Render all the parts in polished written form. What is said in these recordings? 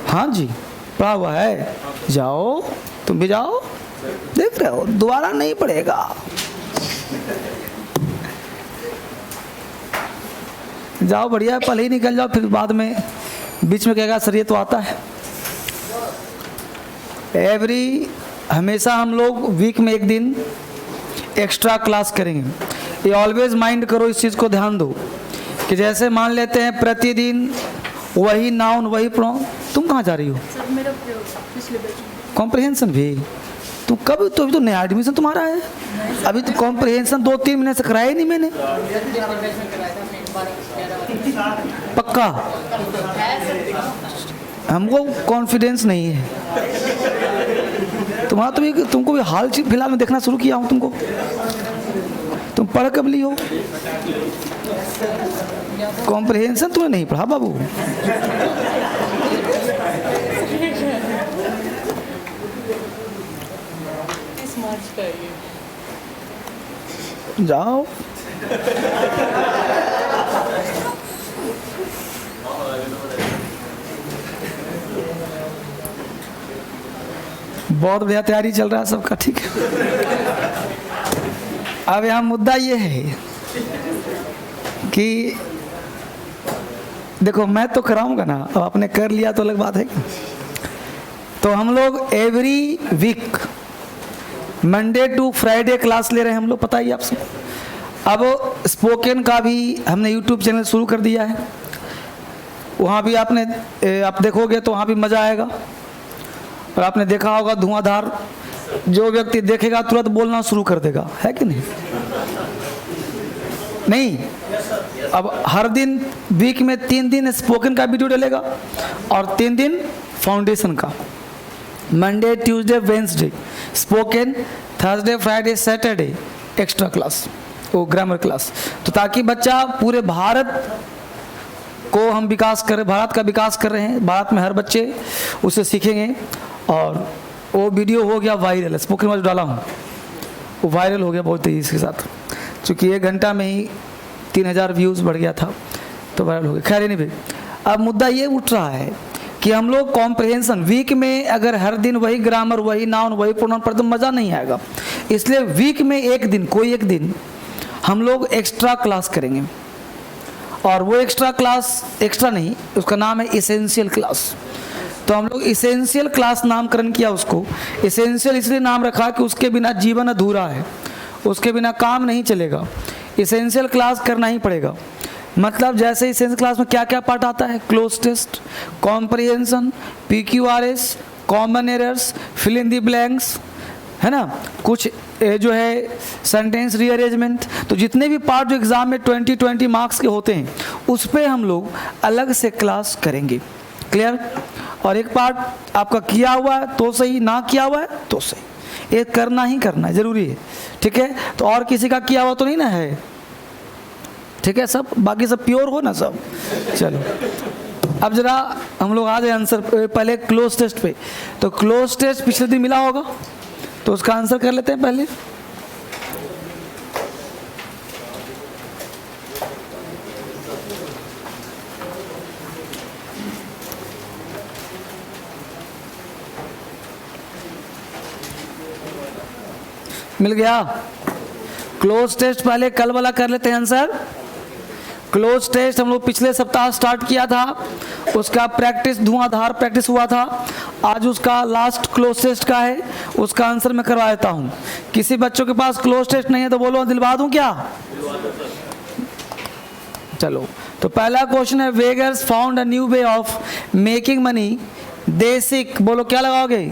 हाँ जी, पढ़ा हुआ है। जाओ, तुम भी जाओ, देख रहे हो, दोबारा नहीं पढ़ेगा। जाओ, बढ़िया, पहले ही निकल जाओ, फिर बाद में बीच में कहेगा सर ये तो आता है। हमेशा हम लोग वीक में एक दिन एक्स्ट्रा क्लास करेंगे। ये ऑलवेज माइंड करो, इस चीज़ को ध्यान दो कि जैसे मान लेते हैं प्रतिदिन वही नाउन वही प्रोनाउन। तुम कहाँ जा रही हो? सर मेरा पिछले बैच कॉम्प्रिहेंशन भी तुम कब? तो अभी तो नया एडमिशन तुम्हारा है, अभी तो कॉम्प्रिहेंशन 2-3 महीने से कराया ही नहीं मैंने। पक्का? हमको कॉन्फिडेंस नहीं है तुम्हारा। तुमको भी हाल फिलहाल में देखना शुरू किया हूँ तुमको। तुम पढ़ कब ली हो? कॉम्प्रिहेंशन तुमने नहीं पढ़ा बाबू। जाओ, बहुत बढ़िया तैयारी चल रहा है सबका, ठीक है। अब यहाँ मुद्दा ये है कि देखो, मैं तो कराऊंगा ना, अब आपने कर लिया तो अलग बात है। तो हम लोग every week Monday to Friday class ले रहे हैं हम लोग, पता ही आपसे। अब स्पोकन का भी हमने यूट्यूब चैनल शुरू कर दिया है, वहाँ भी आप देखोगे तो वहाँ भी मज़ा आएगा। और आपने देखा होगा धुआंधार, जो व्यक्ति देखेगा तुरंत बोलना शुरू कर देगा, है कि नहीं? नहीं, अब हर दिन वीक में 3 दिन स्पोकन का वीडियो डलेगा और 3 दिन फाउंडेशन का। Monday Tuesday Wednesday spoken, Thursday Friday Saturday extra class, वो ग्रामर क्लास। तो ताकि बच्चा पूरे भारत को हम विकास करें, भारत का विकास कर रहे हैं। भारत में हर बच्चे उसे सीखेंगे। और वो वीडियो हो गया वायरल, स्पोकन में जो डाला हूँ वो वायरल हो गया बहुत तेज़ी के साथ, चूँकि 1 घंटा में ही 3000 व्यूज़ बढ़ गया था, तो वायरल हो गया। खैर नहीं भाई, अब मुद्दा ये उठ रहा है कि हम लोग कॉम्प्रिहेंशन वीक में अगर हर दिन वही ग्रामर वही नाउन वही प्रोनाउन पर तो मज़ा नहीं आएगा। इसलिए वीक में एक दिन, कोई एक दिन हम लोग एक्स्ट्रा क्लास करेंगे। और वो एक्स्ट्रा क्लास एक्स्ट्रा नहीं, उसका नाम है इसेंशियल क्लास। तो हम लोग इसेंशियल क्लास नामकरण किया उसको। इसेंशियल इसलिए नाम रखा कि उसके बिना जीवन अधूरा है, उसके बिना काम नहीं चलेगा। इसेंशियल क्लास करना ही पड़ेगा। मतलब जैसे इसेंशियल क्लास में क्या क्या पार्ट आता है? Cloze test, comprehension, PQRS, common errors, fill in the blanks, है ना, कुछ जो है सेंटेंस रीअरेंजमेंट। तो जितने भी पार्ट जो एग्ज़ाम में 20 मार्क्स के होते हैं उस पर हम लोग अलग से क्लास करेंगे। क्लियर? और एक पार्ट आपका किया हुआ है तो सही, ना किया हुआ है तो सही, ये करना ही करना है, ज़रूरी है। ठीक है? तो और किसी का किया हुआ तो नहीं ना है? ठीक है, सब बाकी सब प्योर हो ना सब। चलो अब जरा हम लोग आ जाए आंसर पहले क्लोज टेस्ट पे। तो क्लोज टेस्ट पिछले दिन मिला होगा, तो उसका आंसर कर लेते हैं पहले। मिल गया? क्लोज टेस्ट पहले कल वाला कर लेते हैं आंसर। क्लोज टेस्ट हम लोग पिछले सप्ताह स्टार्ट किया था, उसका प्रैक्टिस धुआंधार प्रैक्टिस हुआ था। आज उसका लास्ट क्लोज टेस्ट का है, उसका आंसर मैं करवा देता हूँ। किसी बच्चों के पास क्लोज टेस्ट नहीं है तो बोलो, दिलवा दूँ क्या? चलो, तो पहला क्वेश्चन है, beggars found a new way of making money they seek. बोलो क्या लगाओगे?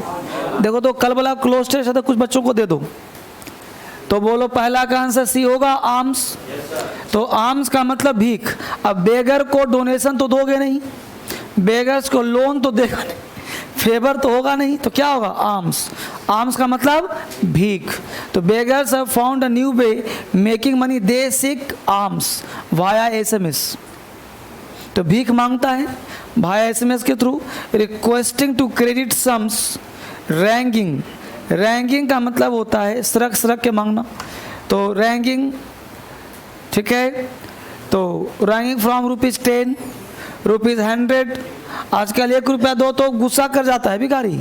देखो तो कल वाला क्लोज टेस्ट है तो कुछ बच्चों को दे दो। तो बोलो पहला का आंसर सी होगा, आर्म्स। तो आर्म्स का मतलब भीख। अब बेगर को डोनेशन तो दोगे नहीं, बेगर्स को लोन तो देगा नहीं, फेवर तो होगा नहीं, तो क्या होगा? आर्म्स। आर्म्स का मतलब भीख। तो beggars have found a new way making money they seek alms via SMS। तो भीख मांगता है वाया SMS के थ्रू। Requesting to credit sums, ranking. Ranking का मतलब होता है सरक सरक के मांगना, तो रैंकिंग। ठीक है, तो रैंकिंग फ्रॉम ₹10, ₹100, आजकल 1 रुपया दो तो गुस्सा कर जाता है भिखारी।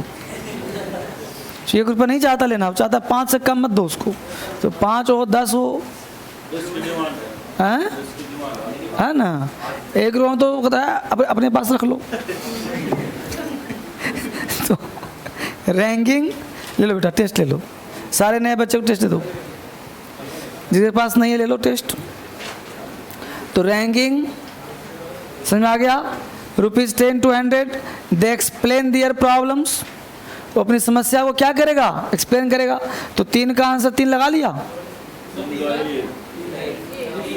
1 रुपया नहीं चाहता लेना, वो चाहता 5 से कम मत दो उसको। तो 5 हो 10 हो, है ना। 1 रुपया तो कहता है अपने पास रख लो। तो रैंकिंग ले लो बेटा, टेस्ट ले लो, सारे नए बच्चे को टेस्ट दे दो, जिसके पास नहीं है ले लो टेस्ट। तो रैंकिंग समझ में आ गया। ₹10 to 100 they explain their problems, वो अपनी समस्या को क्या करेगा, एक्सप्लेन करेगा। तो 3 का आंसर 3 लगा लिया,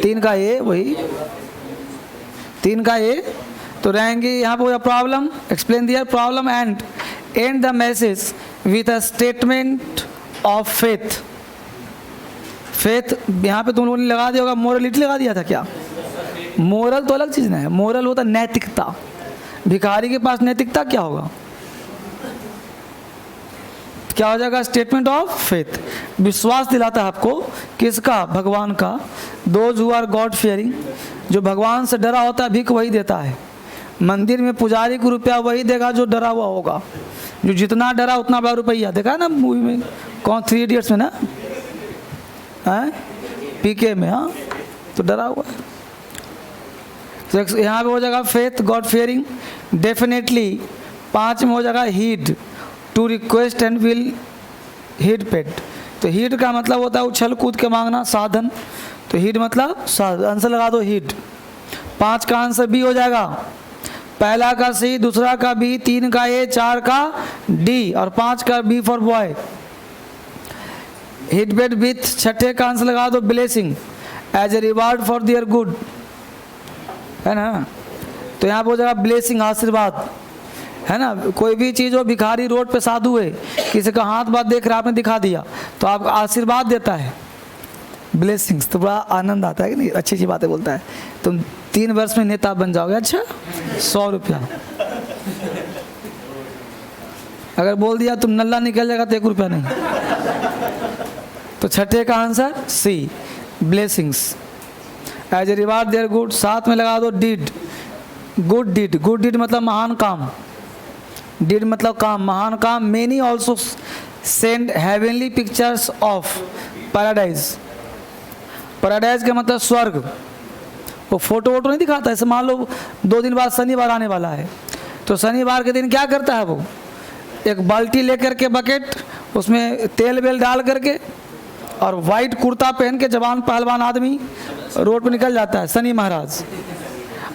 3 का ए, वही 3 का ए। तो रहेंगे यहाँ पे problem, explain their problem and and the message with a statement of faith. Faith यहाँ पे तुम लोगों ने लगा दिया होगा, मोरलिटी लगा दिया था क्या? मोरल तो अलग चीज़ ना है, मोरल होता नैतिकता। भिखारी के पास नैतिकता क्या होगा, क्या हो जाएगा? Statement of faith. विश्वास दिलाता है आपको, किसका? भगवान का। Those who are God fearing, जो भगवान से डरा होता है भिख वही देता है। मंदिर में पुजारी को रुपया वही देगा जो डरा हुआ होगा, जो जितना डरा उतना बड़ा रुपया। देखा है ना मूवी में, कौन 3 इडियट्स में ना, है पीके में, हाँ तो डरा हुआ है। तो यहाँ पे हो जाएगा फेथ, गॉड फियरिंग। डेफिनेटली 5 में हो जाएगा heed, to request and will heed paid. तो हीड का मतलब होता है उछल कूद के मांगना, साधन। तो हीड मतलब साधन, आंसर लगा दो हीड। 5 का आंसर बी हो जाएगा, पहला का सी, दूसरा का बी, 3 का ए, 4 का डी और 5 का B for boy. Heed paid with, छठे का आंसर लगा दो blessing as a reward for their good, है ना। तो यहाँ पर हो जाएगा ब्लेसिंग, आशीर्वाद, है ना। कोई भी चीज़ हो, भिखारी रोड पे साधु है, किसी का हाथ बात देख रहा आपने दिखा दिया तो आपको आशीर्वाद देता है, ब्लेसिंग्स। तो बड़ा आनंद आता है कि नहीं, अच्छी अच्छी बातें बोलता है। तुम 3 वर्ष में नेता बन जाओगे। अच्छा 100 रुपया, अगर बोल दिया तुम नल्ला निकल जाएगा तो 1 रुपया नहीं। तो छठे का answer C, blessings as a reward their good. 7 में लगा दो deed, good deed. Good deed मतलब महान काम, डीड मतलब काम, महान काम। Many also send heavenly pictures of paradise. Paradise का मतलब स्वर्ग। वो फोटो वोटो नहीं दिखाता, ऐसे मान लो 2 दिन बाद शनिवार आने वाला है, तो शनिवार के दिन क्या करता है वो, एक बाल्टी लेकर के, बकेट, उसमें तेल वेल डाल करके और वाइट कुर्ता पहन के जवान पहलवान आदमी रोड पर निकल जाता है, शनि महाराज।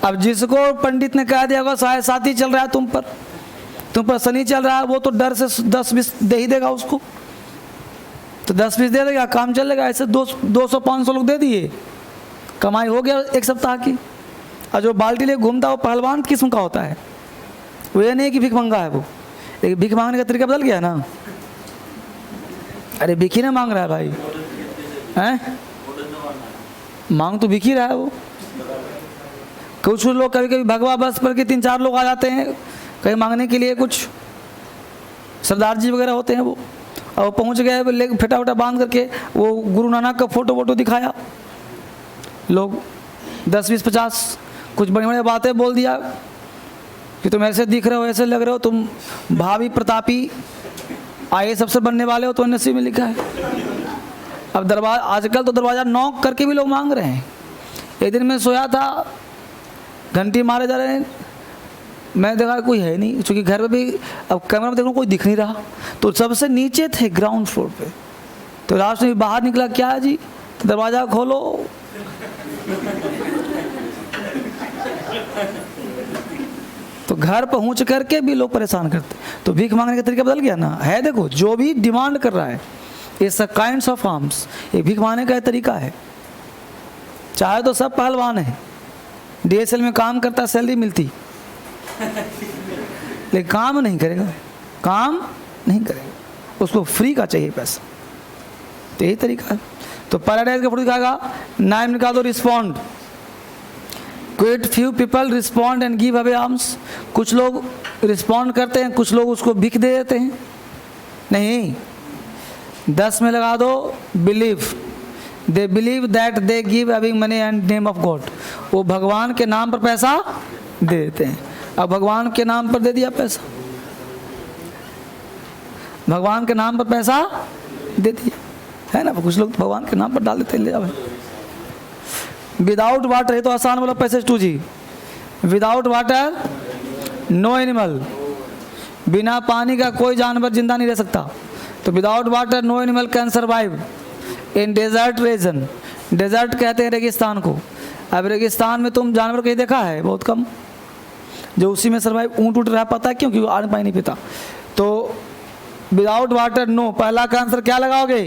अब जिसको पंडित ने कह दिया होगा शायद साथी चल रहा है तुम पर शनि चल रहा है, वो तो डर से 10-20 दे ही देगा उसको, तो 10-20 दे देगा, काम चलेगा। ऐसे 200-500 लोग दे दिए, कमाई हो गया 1 सप्ताह की। और जो बाल्टी ले घूमता है वो पहलवान किस्म का होता है, वो ये नहीं कि भिख मंगा है वो, लेकिन भिख मांगने का तरीका बदल गया ना। अरे भिख ही ना मांग रहा है भाई, हैं मांग तो भिख ही रहा है वो। कुछ लोग कभी कभी भगवा बस पर के 3-4 लोग आ जाते हैं कहीं मांगने के लिए, कुछ सरदार जी वगैरह होते हैं वो, और वो पहुँच गए लेके फेटा उटा बांध करके वो गुरु नानक का फोटो वोटो दिखाया, लोग 10-20-50 कुछ बड़ी बड़ी बातें बोल दिया कि तुम ऐसे दिख रहे हो, ऐसे लग रहे हो, तुम भावी प्रतापी IAS अफसर बनने वाले हो, तो नसीब में लिखा है। अब दरवाजा, आजकल तो दरवाज़ा नॉक करके भी लोग मांग रहे हैं। एक दिन मैं सोया था, घंटी मारे जा रहे हैं, मैं देखा कोई है नहीं, क्योंकि घर में भी अब कैमरा में देखो कोई दिख नहीं रहा, तो सबसे नीचे थे ग्राउंड फ्लोर पे। तो लास्ट में बाहर निकला, क्या है जी, तो दरवाज़ा खोलो। तो घर पहुंच करके भी लोग परेशान करते। तो भीख मांगने का तरीका बदल गया ना, है देखो, जो भी डिमांड कर रहा है, ये सब काइंड्स ऑफ आर्म्स, ये भीख मांगने का तरीका है। चाहे तो सब पहलवान है, DSL में काम करता, सैलरी मिलती, लेकिन काम नहीं करेगा, काम नहीं करेगा, उसको फ्री का चाहिए पैसा। तो यही तरीका है। तो पैराडाइज का फोटो दिखाएगा, 9 निकाल दो, respond. Quit few people respond and give away arms. कुछ लोग रिस्पॉन्ड करते हैं, कुछ लोग उसको भिख दे देते हैं। नहीं, 10 में लगा दो, believe. They believe that they give अविंग money and name of God. वो भगवान के नाम पर पैसा दे देते हैं। अब भगवान के नाम पर दे दिया पैसा, भगवान के नाम पर पैसा दे दिया, है ना। कुछ लोग भगवान के नाम पर डाल देते हैं, ले जाओ। विदाउट वाटर, ये तो आसान बोला पैसेज 2 जी। विदाउट वाटर नो एनिमल, बिना पानी का कोई जानवर जिंदा नहीं रह सकता। तो without water no animal can survive in desert region. Desert कहते हैं रेगिस्तान को। अब रेगिस्तान में तुम जानवर कहीं देखा है? बहुत कम, जो उसी में सर्वाइव। ऊँट उठ रहा पता है क्यों? क्योंकि आने पानी नहीं पीता। तो विदाउट वाटर नो, पहला का आंसर क्या लगाओगे?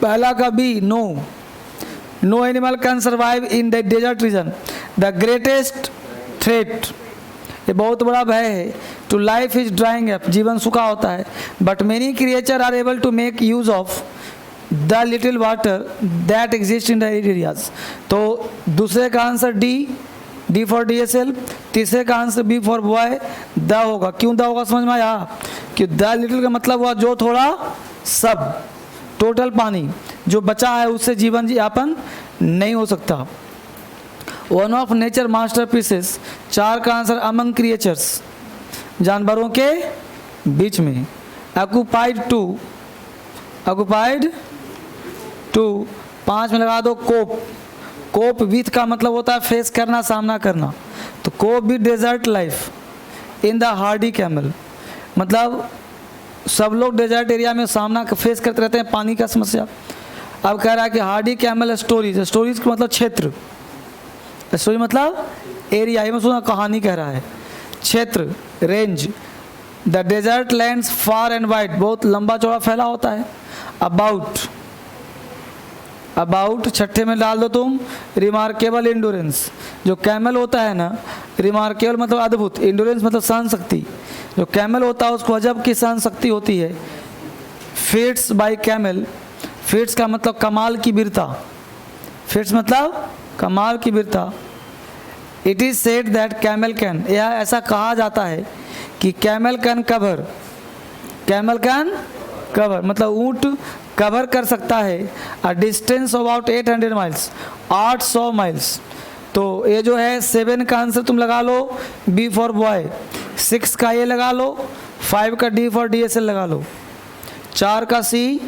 पहला का B, no. No animal can survive in the desert region. The greatest threat, ये बहुत बड़ा भय है, to life is drying up, जीवन सूखा होता है। But many creature are able to make use of the little water that exist in the areas. तो दूसरे का answer D, D for DSL। तीसरे का answer B for boy, the होगा। क्यों द होगा समझ में आया? कि द लिटिल का मतलब हुआ जो थोड़ा, सब, टोटल पानी जो बचा है उससे जीवन यापन नहीं हो सकता। वन ऑफ नेचर मास्टरपीसेस, 4 का आंसर अमंग क्रिएचर्स, जानवरों के बीच में। ऑक्युपाइड टू, ऑक्युपाइड टू, 5 में लगा दो कोप। कोप विथ का मतलब होता है फेस करना, सामना करना। तो cope with desert life in the hardy camel, मतलब सब लोग डेजर्ट एरिया में सामना फेस करते रहते हैं पानी का समस्या। अब कह रहा है कि हार्डी कैमल स्टोरीज, स्टोरीज का मतलब क्षेत्र, स्टोरी मतलब एरिया, ये मैं सुना कहानी कह रहा है। क्षेत्र, range, the desert lands far and wide, बहुत लंबा चौड़ा फैला होता है। अबाउट, अबाउट छठे में डाल दो तुम रिमार्केबल इंडोरेंस। जो कैमल होता है ना, रिमार्केबल मतलब अद्भुत, इंडोरेंस मतलब सहन शक्ति। जो कैमल होता है उसको अजब की सहन शक्ति होती है। फीट्स बाय कैमल, फीट्स का मतलब कमाल की वीरता, फीट्स मतलब कमाल की वीरता। It is said that camel can, यह ऐसा कहा जाता है कि camel can cover, camel can cover मतलब ऊंट कवर कर सकता है a distance about 800 miles, 800 miles. तो ये जो है 7 का आंसर तुम लगा लो बी फॉर बॉय, 6 का ये लगा लो, 5 का डी फॉर DSL लगा लो, 4 का सी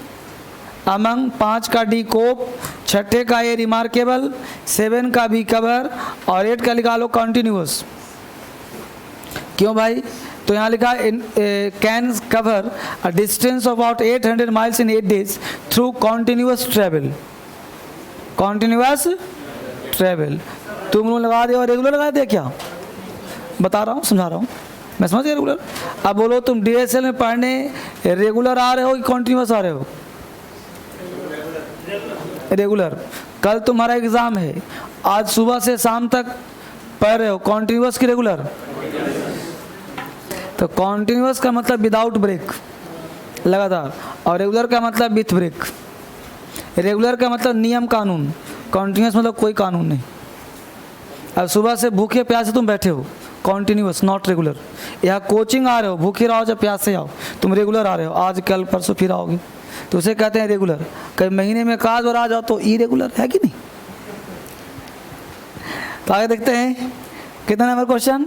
अमंग, 5 का डी कोप, 6 का ये रिमार्केबल, 7 का बी कवर और 8 का लिखा लो कॉन्टिन्यूअस। क्यों भाई? तो यहाँ लिखा can cover a distance of about 800 miles in 8 days through continuous travel, continuous travel. तुम लोग लगा दे और रेगुलर लगा दे क्या? बता रहा हूँ, समझा रहा हूँ, मैं समझ गया रेगुलर। अब बोलो तुम DSL में पढ़ने रेगुलर आ रहे हो कि कॉन्टिन्यूअस आ रहे हो? रेगुलर। कल तुम्हारा एग्ज़ाम है, आज सुबह से शाम तक पढ़ रहे हो, कॉन्टिन्यूअस की रेगुलर? तो कॉन्टिन्यूअस का मतलब विदाउट ब्रेक, लगातार, और रेगुलर का मतलब विथ ब्रेक। रेगुलर का मतलब नियम कानून, कॉन्टिन्यूअस मतलब कोई कानून नहीं। अब सुबह से भूखे प्यासे तुम बैठे हो, कॉन्टिन्यूअस नॉट रेगुलर। यहाँ कोचिंग आ रहे हो, भूखे रहो जब प्यासे आओ, तुम रेगुलर आ रहे हो, आज कल परसों फिर आओगे, तो उसे कहते हैं रेगुलर। कई महीने में काज और आ जाओ तो इरेगुलर है कि नहीं? तो आगे देखते हैं कितना नंबर क्वेश्चन।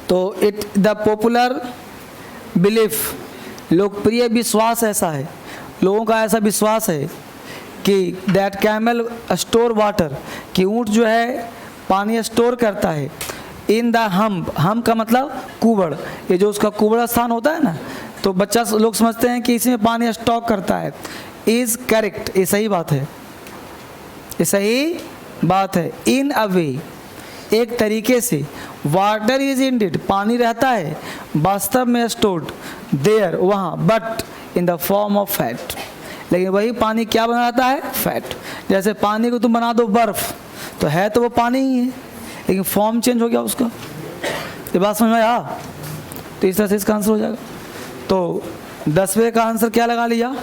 तो इट द पॉपुलर बिलीफ, लोकप्रिय विश्वास ऐसा है, लोगों का ऐसा विश्वास है कि दैट कैमल स्टोर वाटर, कि ऊँट जो है पानी स्टोर करता है इन द हम का मतलब कुबड़, ये जो उसका कुबड़ स्थान होता है ना, तो बच्चा लोग समझते हैं कि इसमें पानी स्टॉक करता है। इज़ करेक्ट, ये सही बात है, ये सही बात है। इन अ वे, एक तरीके से, वाटर इज इंडेड, पानी रहता है वास्तव में स्टोर्ड देयर, वहाँ, but in the form of fat, लेकिन वही पानी क्या बना रहता है? फैट। जैसे पानी को तुम बना दो बर्फ़, तो है तो वो पानी ही है, लेकिन फॉर्म चेंज हो गया उसका। ये बात समझ में आया? तो इस तरह से इसका आंसर हो जाएगा। तो 10वें का आंसर क्या लगा लिया?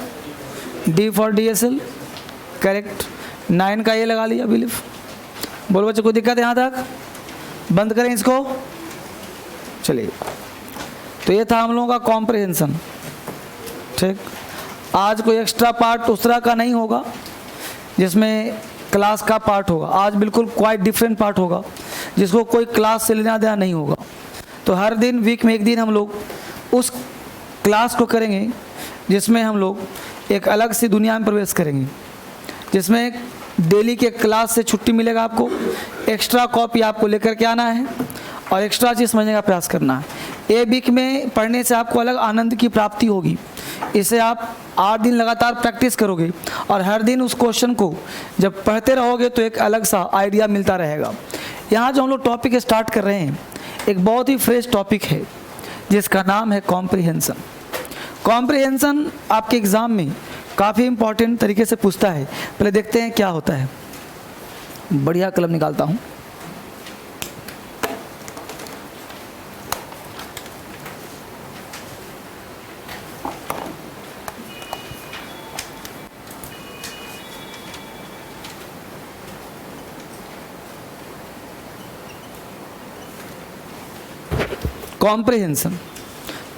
D for DSL, correct. 9 का ये लगा लिया बिलीफ। बोलो बच्चों, कोई दिक्कत है यहाँ तक? बंद करें इसको, चलिए। तो ये था हम लोगों का कॉम्प्रिहेंशन, ठीक। आज कोई एक्स्ट्रा पार्ट उस तरह का नहीं होगा जिसमें क्लास का पार्ट होगा, आज बिल्कुल क्वाइट डिफरेंट पार्ट होगा। जिसको कोई क्लास से लेना देना नहीं होगा। तो हर दिन वीक में एक दिन हम लोग उस क्लास को करेंगे जिसमें हम लोग एक अलग सी दुनिया में प्रवेश करेंगे, जिसमें डेली के क्लास से छुट्टी मिलेगा आपको, एक्स्ट्रा कॉपी आपको लेकर के आना है और एक्स्ट्रा चीज़ समझने का प्रयास करना है। ये वीक में पढ़ने से आपको अलग आनंद की प्राप्ति होगी। इसे आप 8 दिन लगातार प्रैक्टिस करोगे और हर दिन उस क्वेश्चन को जब पढ़ते रहोगे तो एक अलग सा आइडिया मिलता रहेगा। यहाँ जो हम लोग टॉपिक स्टार्ट कर रहे हैं एक बहुत ही फ्रेश टॉपिक है जिसका नाम है कॉम्प्रिहेंशन। कॉम्प्रिहेंशन आपके एग्ज़ाम में काफ़ी इंपॉर्टेंट तरीके से पूछता है। पहले देखते हैं क्या होता है। बढ़िया कलम निकालता हूँ। कॉम्प्रिहेंशन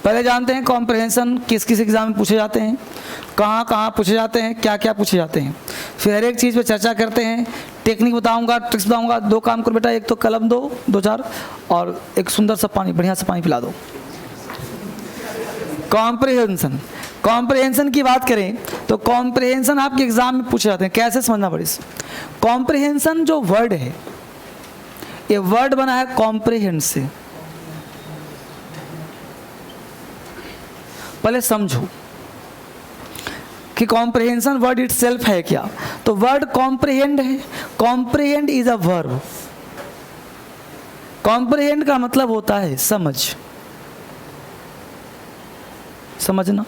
पहले जानते हैं कॉम्प्रिहेंशन किस किस एग्जाम में पूछे जाते हैं, कहाँ कहाँ पूछे जाते हैं, क्या क्या पूछे जाते हैं। फिर हर एक चीज़ पे चर्चा करते हैं, टेक्निक बताऊंगा, ट्रिक्स बताऊंगा। 2 काम करो बेटा, एक तो कलम दो 2-4 और एक सुंदर सा पानी, बढ़िया सा पानी पिला दो। कॉम्प्रिहेंशन, कॉम्प्रिहेंशन की बात करें तो कॉम्प्रिहेंशन आपके एग्जाम में पूछे जाते हैं। कैसे समझना पड़े इसे। कॉम्प्रिहेंशन जो वर्ड है ये वर्ड बना है कॉम्प्रिहेंड से। पहले समझो कि कॉम्प्रिहेंशन वर्ड इटसेल्फ है क्या। तो वर्ड कॉम्प्रिहेंड है। Comprehend is a verb. Comprehend का मतलब होता है समझ, समझना।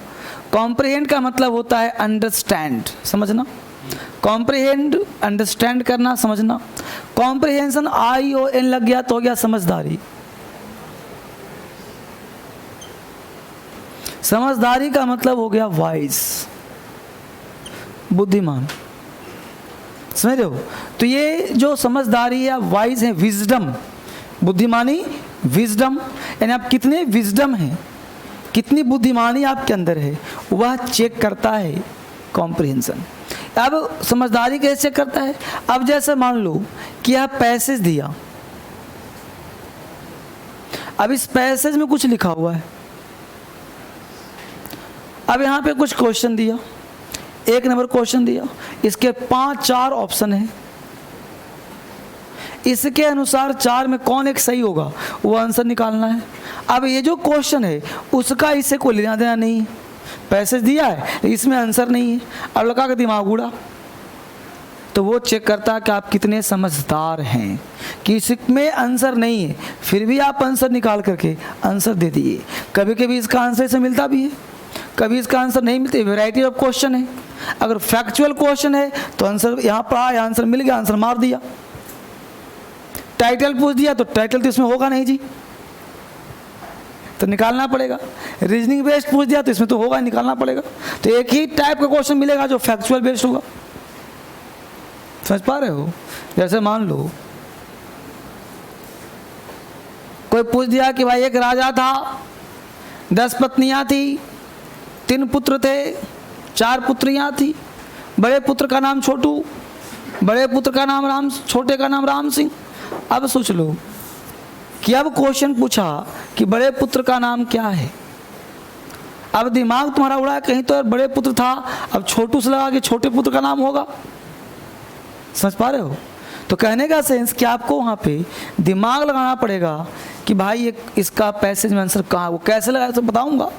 कॉम्प्रिहेंड का मतलब होता है अंडरस्टैंड, समझना। कॉम्प्रिहेंड अंडरस्टैंड करना, समझना। कॉम्प्रिहेंशन ION लग गया तो हो गया समझदारी। समझदारी का मतलब हो गया वाइज, बुद्धिमान। समझ रहे हो। तो ये जो समझदारी या वाइज है, विजडम, बुद्धिमानी, विजडम, यानी आप कितने विजडम हैं, कितनी बुद्धिमानी आपके अंदर है, वह चेक करता है कॉम्प्रिहेंशन। अब समझदारी कैसे चेक करता है। अब जैसे मान लो कि आप पैसेज दिया, अब इस पैसेज में कुछ लिखा हुआ है। अब यहाँ पे कुछ क्वेश्चन दिया, 1 नंबर क्वेश्चन दिया, इसके 5-4 ऑप्शन है। इसके अनुसार 4 में कौन एक सही होगा वो आंसर निकालना है। अब ये जो क्वेश्चन है उसका इससे कोई लेना देना नहीं है। पैसेज दिया है इसमें आंसर नहीं है। अब लगा का दिमाग उड़ा तो वो चेक करता है कि आप कितने समझदार हैं कि इसमें आंसर नहीं है फिर भी आप आंसर निकाल करके आंसर दे दिए। कभी कभी इसका आंसर से मिलता भी है, कभी इसका आंसर नहीं मिलता। वैरायटी ऑफ क्वेश्चन है। अगर फैक्चुअल क्वेश्चन है तो आंसर यहाँ पढ़ा, यहाँ आंसर मिल गया, आंसर मार दिया। टाइटल पूछ दिया तो टाइटल तो इसमें होगा नहीं जी, तो निकालना पड़ेगा। रीजनिंग बेस्ड पूछ दिया तो इसमें तो होगा, निकालना पड़ेगा। तो एक ही टाइप का क्वेश्चन मिलेगा जो फैक्चुअल बेस्ड होगा। समझ पा रहे हो। जैसे मान लो कोई पूछ दिया कि भाई एक राजा था, 10 पत्नियां थी, 3 पुत्र थे, 4 पुत्रियां थी। बड़े पुत्र का नाम छोटू, बड़े पुत्र का नाम राम, छोटे का नाम राम सिंह। अब सोच लो कि अब क्वेश्चन पूछा कि बड़े पुत्र का नाम क्या है। अब दिमाग तुम्हारा उड़ा है, कहीं तो बड़े पुत्र था, अब छोटू से लगा कि छोटे पुत्र का नाम होगा। समझ पा रहे हो। तो कहने का सेंस कि आपको वहाँ पे दिमाग लगाना पड़ेगा कि भाई ये इसका पैसेज में आंसर कहाँ, वो कैसे लगाया तो बताऊंगा।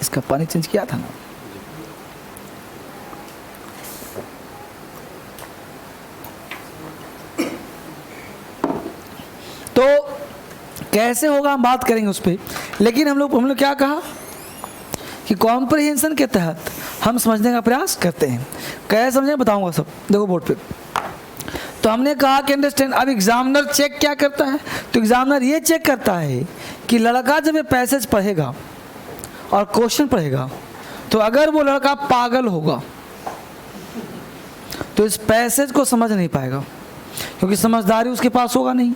इसका पानी चेंज किया था ना। तो कैसे होगा हम बात करेंगे उस पर। लेकिन हम लोग क्या कहा कि कॉम्प्रिहेंशन के तहत हम समझने का प्रयास करते हैं। कैसे समझें बताऊंगा सब। देखो बोर्ड पे तो हमने कहा कि अंडरस्टैंड। अब एग्जामिनर चेक क्या करता है, तो एग्जामिनर ये चेक करता है कि लड़का जब ये पैसेज पढ़ेगा और क्वेश्चन पढ़ेगा तो अगर वो लड़का पागल होगा तो इस पैसेज को समझ नहीं पाएगा, क्योंकि समझदारी उसके पास होगा नहीं,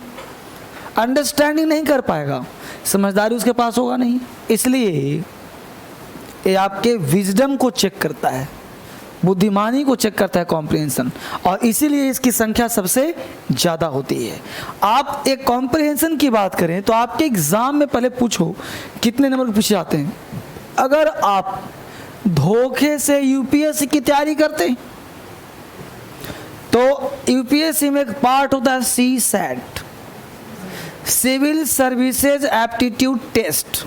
अंडरस्टैंडिंग नहीं कर पाएगा, समझदारी उसके पास होगा नहीं। इसलिए ये आपके विजडम को चेक करता है, बुद्धिमानी को चेक करता है कॉम्प्रिहेंशन, और इसीलिए इसकी संख्या सबसे ज़्यादा होती है। आप एक कॉम्प्रिहेंशन की बात करें तो आपके एग्ज़ाम में पहले पूछो कितने नंबर पूछे जाते हैं। अगर आप धोखे से यूपीएससी की तैयारी करते हैं तो यूपीएससी में एक पार्ट होता है C SAT, civil services aptitude test.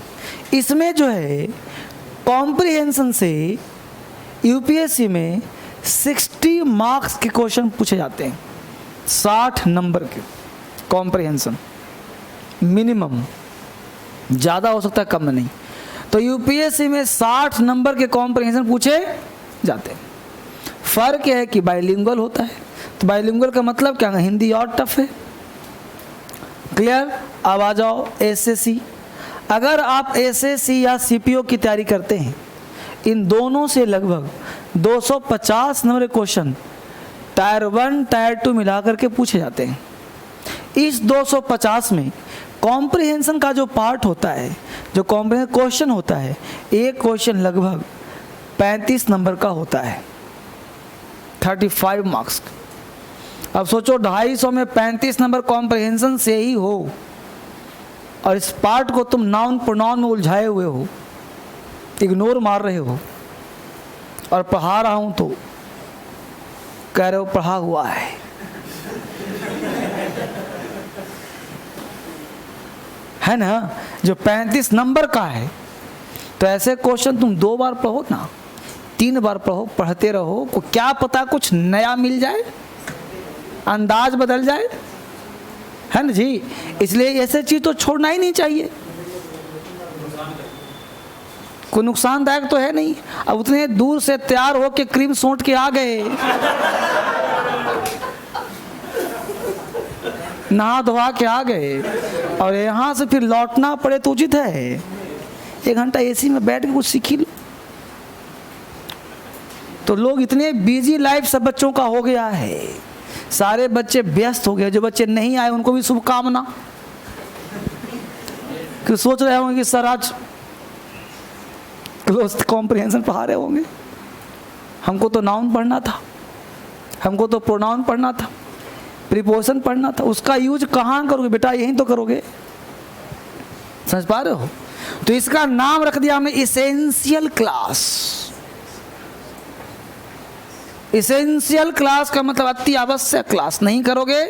इसमें जो है कॉम्प्रिहेंशन से यूपीएससी में 60 मार्क्स के क्वेश्चन पूछे जाते हैं, 60 नंबर के कॉम्प्रिहेंशन मिनिमम, ज़्यादा हो सकता है कम नहीं। तो यूपीएससी में 60 नंबर के कॉम्प्रिहेंशन पूछे जाते हैं। फ़र्क है कि बाइलिंगुअल होता है, तो बाइलिंगुअल का मतलब क्या है, हिंदी और टफ है। क्लियर? अब आ जाओ एसएससी। अगर आप एसएससी या सीपीओ की तैयारी करते हैं, इन दोनों से लगभग 250 नंबर के क्वेश्चन टायर 1 टायर 2 मिलाकर के पूछे जाते हैं। इस 250 में कॉम्प्रिहेंशन का जो पार्ट होता है, जो कॉम्प्रिहेंशन क्वेश्चन होता है, एक क्वेश्चन लगभग 35 नंबर का होता है, 35 मार्क्स। अब सोचो 250 में 35 नंबर कॉम्प्रिहेंशन से ही हो, और इस पार्ट को तुम नाउन प्रोनाउन में उलझाए हुए हो, इग्नोर मार रहे हो, और पढ़ा रहा हूं तो कह रहे हो पढ़ा हुआ है ना, जो 35 नंबर का है। तो ऐसे क्वेश्चन तुम 2 बार पढ़ो ना, 3 बार पढ़ो, पढ़ते रहो, को क्या पता कुछ नया मिल जाए, अंदाज बदल जाए, है ना जी। इसलिए ऐसे चीज़ तो छोड़ना ही नहीं चाहिए, कोई नुकसानदायक तो है नहीं। अब उतने दूर से तैयार हो के क्रीम सोंट के आ गए, नहा धोवा के आ गए, और यहाँ से फिर लौटना पड़े तो उचित है। 1 घंटा एसी में बैठ के कुछ सीख लो। तो लोग इतने बिजी लाइफ सब बच्चों का हो गया है, सारे बच्चे व्यस्त हो गए। जो बच्चे नहीं आए उनको भी शुभकामना, कि सोच रहे होंगे कि सर आज क्लोज कॉम्प्रिहेंशन पढ़ा रहे होंगे, हमको तो नाउन पढ़ना था, हमको तो प्रोनाउन पढ़ना था, प्रीपोजिशन पढ़ना था। उसका यूज कहाँ करोगे बेटा, यहीं तो करोगे। समझ पा रहे हो? तो इसका नाम रख दिया हमने इसेंशियल क्लास। इसेंशियल क्लास का मतलब अति आवश्यक क्लास। नहीं करोगे,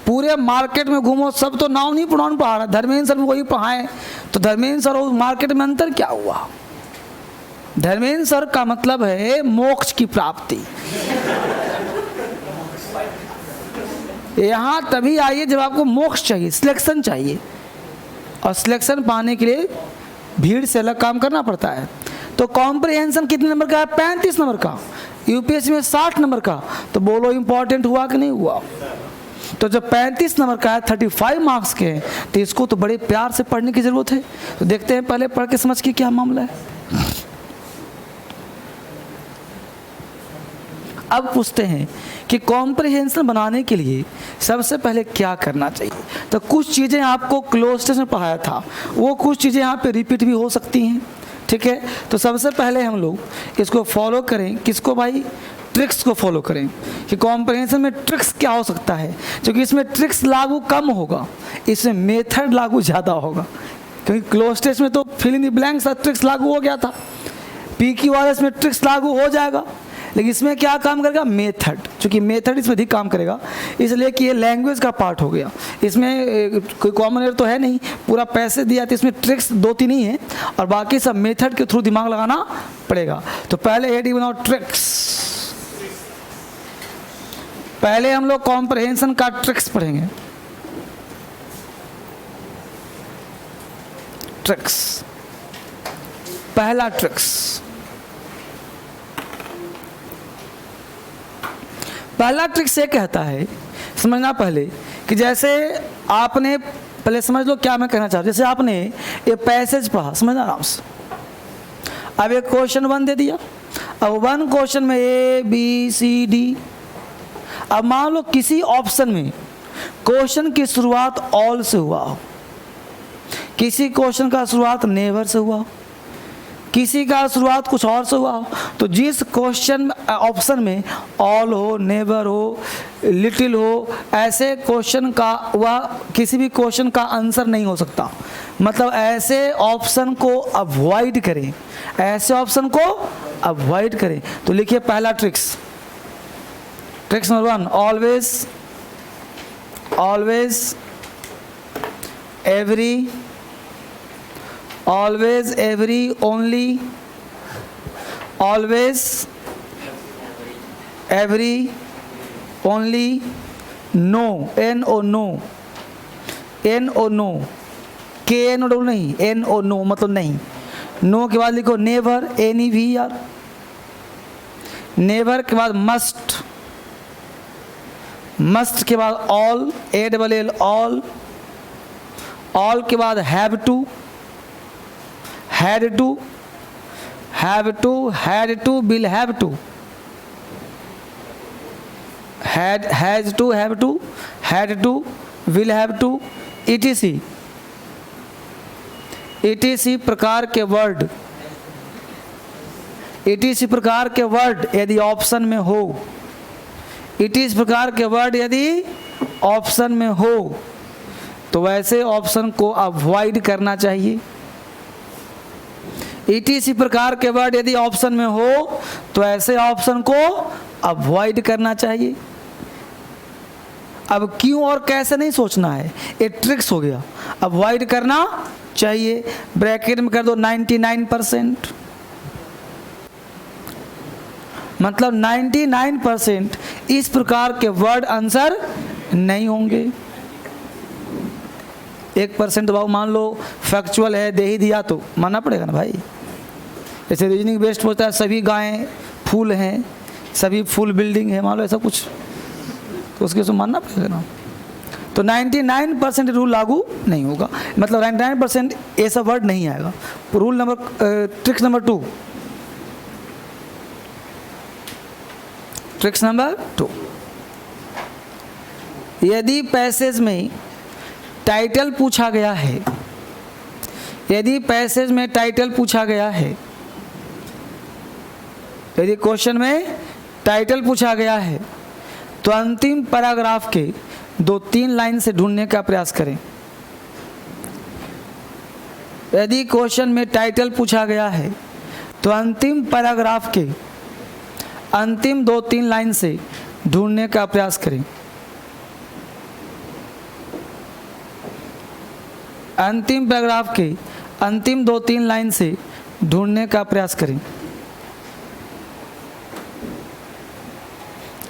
पूरे मार्केट में घूमो, सब तो नाउन ही प्रोनाउन पढ़ा रहा, धर्मेंद्र सर वही पढ़ाएं, तो धर्मेंद्र सर और मार्केट में अंतर क्या हुआ? धर्मेंद्र सर का मतलब है मोक्ष की प्राप्ति। यहाँ तभी आइए जब आपको मोक्ष चाहिए, सिलेक्शन चाहिए, और सिलेक्शन पाने के लिए भीड़ से अलग काम करना पड़ता है। तो कॉम्प्रिहेंशन कितने नंबर का है? 35 नंबर का। यूपीएससी में 60 नंबर का। तो बोलो इम्पोर्टेंट हुआ कि नहीं हुआ? तो जब 35 नंबर का है, 35 मार्क्स के, तो इसको तो बड़े प्यार से पढ़ने की ज़रूरत है। तो देखते हैं पहले पढ़ के समझ के क्या मामला है। अब पूछते हैं कि कॉम्प्रिहेंशन बनाने के लिए सबसे पहले क्या करना चाहिए। तो कुछ चीज़ें आपको क्लोज टेस्ट में पढ़ाया था, वो कुछ चीज़ें यहाँ पे रिपीट भी हो सकती हैं, ठीक है। तो सबसे पहले हम लोग इसको फॉलो करें, किसको भाई? ट्रिक्स को फॉलो करें कि कॉम्प्रिहेंशन में ट्रिक्स क्या हो सकता है। क्योंकि इसमें ट्रिक्स लागू कम होगा, इसमें मेथड लागू ज़्यादा होगा। क्योंकि क्लोज टेस्ट में तो fill in the blanks tricks लागू हो गया था, PQRS में ट्रिक्स लागू हो जाएगा, लेकिन इसमें क्या काम करेगा? मेथड। चूँकि मेथड इसमें अधिक काम करेगा, इसलिए कि ये लैंग्वेज का पार्ट हो गया। इसमें कोई कॉमन एयर तो है नहीं, पूरा पैसे दिया, तो इसमें ट्रिक्स 2-3 ही है, और बाकी सब मेथड के थ्रू दिमाग लगाना पड़ेगा। तो पहले हेडिंग बनाओ ट्रिक्स। पहले हम लोग कॉम्प्रिहेंशन का ट्रिक्स पढ़ेंगे। ट्रिक्स, पहला ट्रिक्स, पहला ट्रिक्स ये कहता है, समझना पहले, कि जैसे आपने पहले समझ लो क्या मैं कहना चाहता हूँ। जैसे आपने ये पैसेज पढ़ा, समझना आराम से। अब एक क्वेश्चन 1 दे दिया, अब 1 क्वेश्चन में ABCD। अब मान लो किसी ऑप्शन में क्वेश्चन की शुरुआत ऑल से हुआ हो, किसी क्वेश्चन का शुरुआत नेवर से हुआ हो, किसी का शुरुआत कुछ और से हुआ हो, तो जिस क्वेश्चन ऑप्शन में ऑल हो, नेवर हो, लिटिल हो, ऐसे क्वेश्चन का वह किसी भी क्वेश्चन का आंसर नहीं हो सकता। मतलब ऐसे ऑप्शन को अवॉइड करें, ऐसे ऑप्शन को अवॉइड करें। तो लिखिए पहला tricks number 1, always every only, always every only, no, NO, no, NO, no, KNO नहीं, NO, नो मतलब नहीं। नो के बाद लिखो नेवर, NEVER, नेवर के बाद मस्ट, मस्ट के बाद ऑल, ALL, ऑल, ऑल के बाद have to, had to, will have to, has to, had to, will have to, ETC प्रकार के वर्ड, ETC प्रकार के वर्ड यदि ऑप्शन में हो, ETC प्रकार के वर्ड यदि ऑप्शन में हो तो वैसे ऑप्शन को अवॉइड करना चाहिए। ETC प्रकार के वर्ड यदि ऑप्शन में हो तो ऐसे ऑप्शन को अवॉइड करना चाहिए। अब क्यों और कैसे नहीं सोचना है, ये ट्रिक्स हो गया। अवॉइड करना चाहिए, ब्रैकेट में कर दो 99%, मतलब 99% इस प्रकार के वर्ड आंसर नहीं होंगे। 1% भाव मान लो फैक्चुअल है, दे ही दिया तो मानना पड़ेगा ना भाई। जैसे रीजनिंग बेस्ड होता है, सभी गायें फूल हैं, सभी फूल बिल्डिंग है, मान लो ऐसा कुछ, तो उसके उसको मानना पड़ेगा ना। तो 99% रूल लागू नहीं होगा, मतलब 99% ऐसा वर्ड नहीं आएगा। Rule number tricks number 2, tricks number 2, यदि पैसेज में टाइटल पूछा गया है, यदि पैसेज में टाइटल पूछा गया है, यदि क्वेश्चन में टाइटल पूछा गया है तो अंतिम पैराग्राफ के 2-3 लाइन से ढूंढने का प्रयास करें। यदि क्वेश्चन में टाइटल पूछा गया है तो अंतिम पैराग्राफ के अंतिम 2-3 लाइन से ढूंढने का प्रयास करें। अंतिम पैराग्राफ के अंतिम 2-3 लाइन से ढूंढने का प्रयास करें,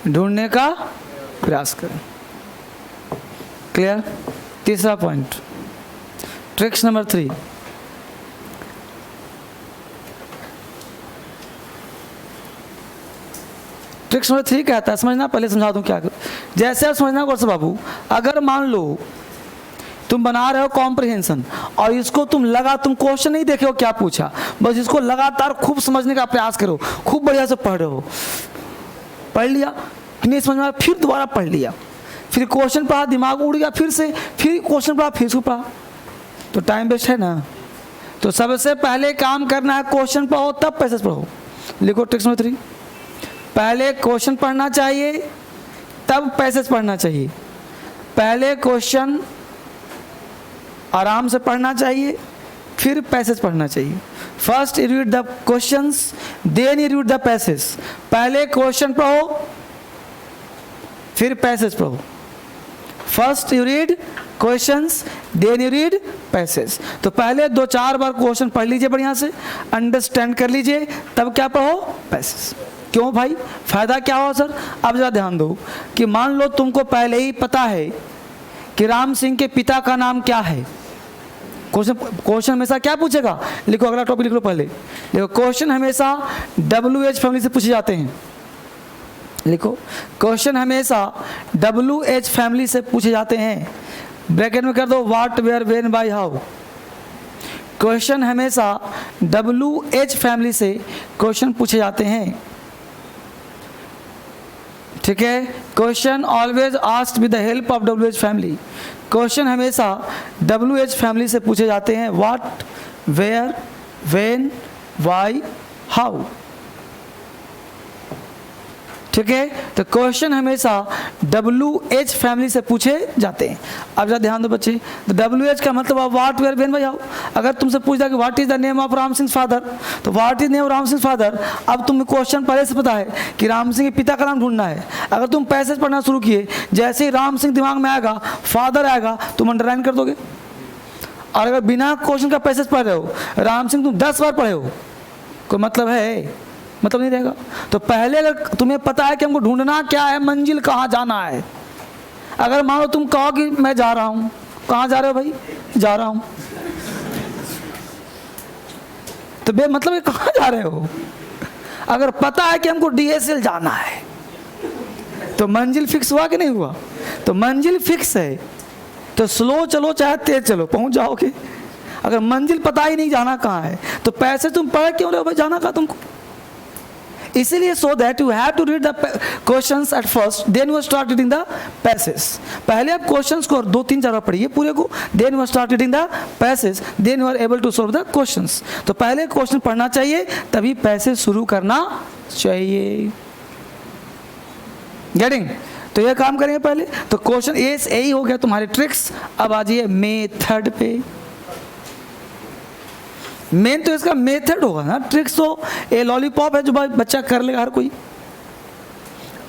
ढूंढने का प्रयास करें। क्लियर? तीसरा point, tricks number 3, tricks number 3 कहता है, समझना, पहले समझा दूं क्या। जैसे आप समझना कौन सा बाबू, अगर मान लो तुम बना रहे हो कॉम्प्रिहेंशन और इसको तुम क्वेश्चन नहीं देखे हो क्या पूछा, बस इसको लगातार खूब समझने का प्रयास करो, खूब बढ़िया से पढ़ रहे हो, पढ़ लिया नहीं समझ में, फिर दोबारा पढ़ लिया, फिर क्वेश्चन पढ़ा, दिमाग उड़ गया, फिर क्वेश्चन पढ़ा, फिर से पढ़ा, तो टाइम वेस्ट है ना। तो सबसे पहले काम करना है, क्वेश्चन पढ़ो तब पैसेज पढ़ो। लिखो ट्रिक्स नंबर 3, पहले क्वेश्चन पढ़ना चाहिए तब पैसेज पढ़ना चाहिए। पहले क्वेश्चन आराम से पढ़ना चाहिए, फिर पैसेज पढ़ना चाहिए। First you read the questions, then you read the passage. पहले क्वेश्चन पढ़ो फिर पैसेज पढ़ो। First you read questions, then you read passage. तो पहले 2-4 बार क्वेश्चन पढ़ लीजिए, बढ़िया से अंडरस्टैंड कर लीजिए, तब क्या पढ़ो, पैसेज। क्यों भाई, फायदा क्या हो सर? अब जरा ध्यान दो कि मान लो तुमको पहले ही पता है कि राम सिंह के पिता का नाम क्या है। क्वेश्चन हमेशा क्या पूछेगा, लिखो अगला टॉपिक लिख लो पहले। देखो क्वेश्चन हमेशा WH फैमिली से पूछे जाते हैं। लिखो क्वेश्चन हमेशा WH फैमिली से पूछे जाते हैं। ब्रैकेट में कर दो what, where, when, why, how. Question हमेशा WH फैमिली से क्वेश्चन पूछे जाते हैं, ठीक है। Question always asked with the help of WH family. Question हमेशा WH फैमिली से पूछे जाते हैं। What, where, when, why, how. ठीक है, तो क्वेश्चन हमेशा WH फैमिली से पूछे जाते हैं। अब जरा ध्यान दो बच्चे, तो WH का मतलब व्हाट, वेयर, व्हेन, भाई हाउ। अगर तुमसे पूछता कि what is the name of Ram Singh father, तो what is name of Ram Singh father. अब तुम्हें क्वेश्चन पहले से पता है कि राम सिंह के पिता का नाम ढूंढना है। अगर तुम पैसेज पढ़ना शुरू किए, जैसे ही राम सिंह दिमाग में आएगा, फादर आएगा, तुम अंडरलाइन कर दोगे। और अगर बिना क्वेश्चन का पैसेज पढ़ रहे हो, राम सिंह तुम 10 बार पढ़े हो, कोई मतलब है? मतलब नहीं रहेगा। तो पहले अगर तुम्हें पता है कि हमको ढूंढना क्या है, मंजिल कहाँ जाना है। अगर मान लो तुम कहो कि मैं जा रहा हूँ, कहाँ जा रहे हो भाई? जा रहा हूँ, तो बे मतलब कहाँ जा रहे हो? अगर पता है कि हमको DSL जाना है, तो मंजिल फिक्स हुआ कि नहीं हुआ? तो मंजिल फिक्स है, तो स्लो चलो चाहे तेज चलो, पहुंच जाओगे। अगर मंजिल पता ही नहीं जाना कहाँ है, तो पैसे तुम पढ़ क्यों रहे हो भाई? जाना कहाँ तुमको? इसीलिए so that you have to read the questions at first, then you start reading the passage. पहले आप क्वेश्चंस को 2-3 बार पढ़िए पूरे को, then you start reading the passage, then you are able to solve the questions. तो पहले question पढ़ना चाहिए, तभी पैसेज शुरू करना चाहिए। गेटिंग? तो ये काम करेंगे पहले। तो क्वेश्चन यही हो गया तुम्हारे ट्रिक्स। अब आ जाइए मेथड पे। मेन तो इसका मेथड होगा ना, ट्रिक्स तो ये लॉलीपॉप है जो बच्चा कर लेगा हर कोई।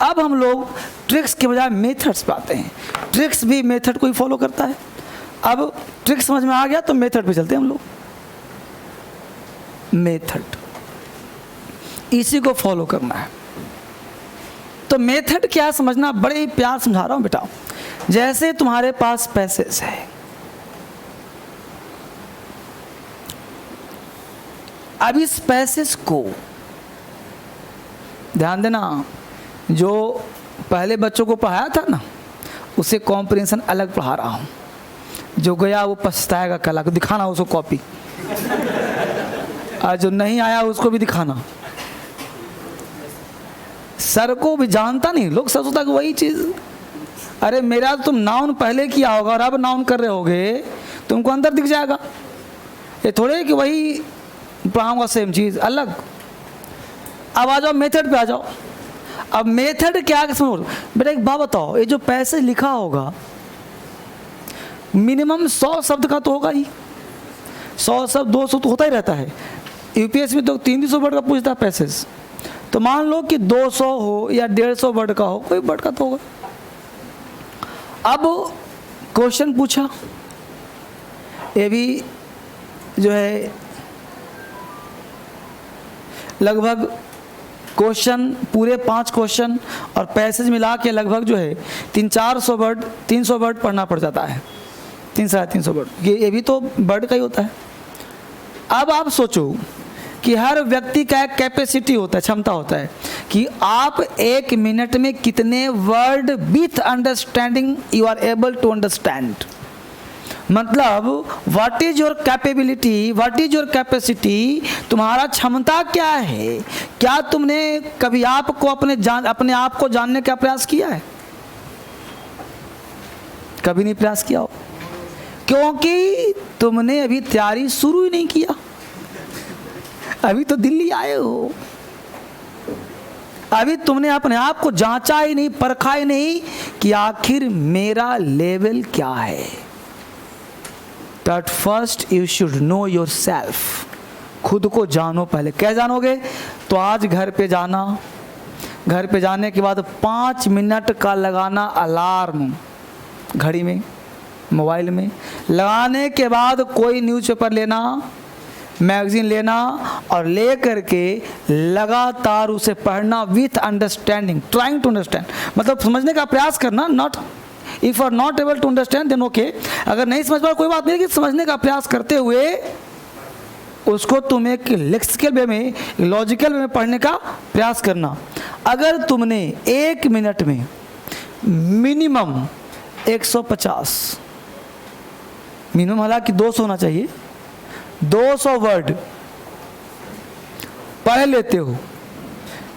अब हम लोग ट्रिक्स के बजाय मेथड्स पे आते हैं। ट्रिक्स भी मेथड को ही फॉलो करता है। अब ट्रिक्स समझ में आ गया तो मेथड पे चलते हैं हम लोग। मेथड, इसी को फॉलो करना है। तो मेथड क्या समझना, बड़े ही प्यार समझा रहा हूं बेटा। जैसे तुम्हारे पास पैसेज है, अब इस पैसेज को ध्यान देना, जो पहले बच्चों को पढ़ाया था ना, उसे कॉम्प्रिहेंशन अलग पढ़ा रहा हूँ। जो गया वो पछताएगा कल, को दिखाना उसको कॉपी, और जो नहीं आया उसको भी दिखाना। सर को भी जानता नहीं, लोग सर सोचता कि वही चीज़, अरे मेरा तुम नाउन पहले किया होगा और अब नाउन कर रहे होगे, तुमको अंदर दिख जाएगा। ये थोड़े कि वही पढ़ाऊंगा सेम चीज़ अलग। अब आ जाओ मेथड पे आ जाओ। अब मेथड क्या समझो बेटा, एक बात बताओ, ये जो पैसेज लिखा होगा मिनिमम 100 शब्द का तो होगा ही। 100 शब्द 200 तो होता ही रहता है। यूपीएससी में तो 300 वर्ड का पूछता है पैसेज। तो मान लो कि 200 हो या 150 वर्ड का हो, कोई वर्ड का तो होगा। अब क्वेश्चन पूछा, ये भी जो है लगभग क्वेश्चन पूरे 5 क्वेश्चन और पैसेज मिला के लगभग जो है 300-400 वर्ड, 300 वर्ड पढ़ना पड़ जाता है। 300-350 वर्ड, ये भी तो वर्ड का ही होता है। अब आप सोचो कि हर व्यक्ति का एक कैपेसिटी होता है, क्षमता होता है कि आप 1 मिनट में कितने word with understanding you are able to understand. मतलब what is your capability, what is your capacity, तुम्हारा क्षमता क्या है। क्या तुमने कभी आपको अपने आप को जानने का प्रयास किया है? कभी नहीं प्रयास किया हो, क्योंकि तुमने अभी तैयारी शुरू ही नहीं किया। अभी तो दिल्ली आए हो, अभी तुमने अपने आप को जांचा ही नहीं, परखा ही नहीं कि आखिर मेरा लेवल क्या है। But first you should know yourself. खुद को जानो पहले। कैसे जानोगे? तो आज घर पे जाना, घर पे जाने के बाद 5 मिनट का लगाना अलार्म घड़ी में, मोबाइल में। लगाने के बाद कोई न्यूज़पेपर लेना, मैगजीन लेना और ले करके लगातार उसे पढ़ना with understanding, trying to understand, मतलब समझने का प्रयास करना। Not if are not able to understand then okay, अगर नहीं समझ पा कोई बात नहीं, कि समझने का प्रयास करते हुए उसको तुम एक लेक्सिकल वे में, लॉजिकल वे में पढ़ने का प्रयास करना। अगर तुमने 1 मिनट में मिनिमम 150, मिनिमम हालांकि 200 होना चाहिए, 200 वर्ड पढ़ लेते हो,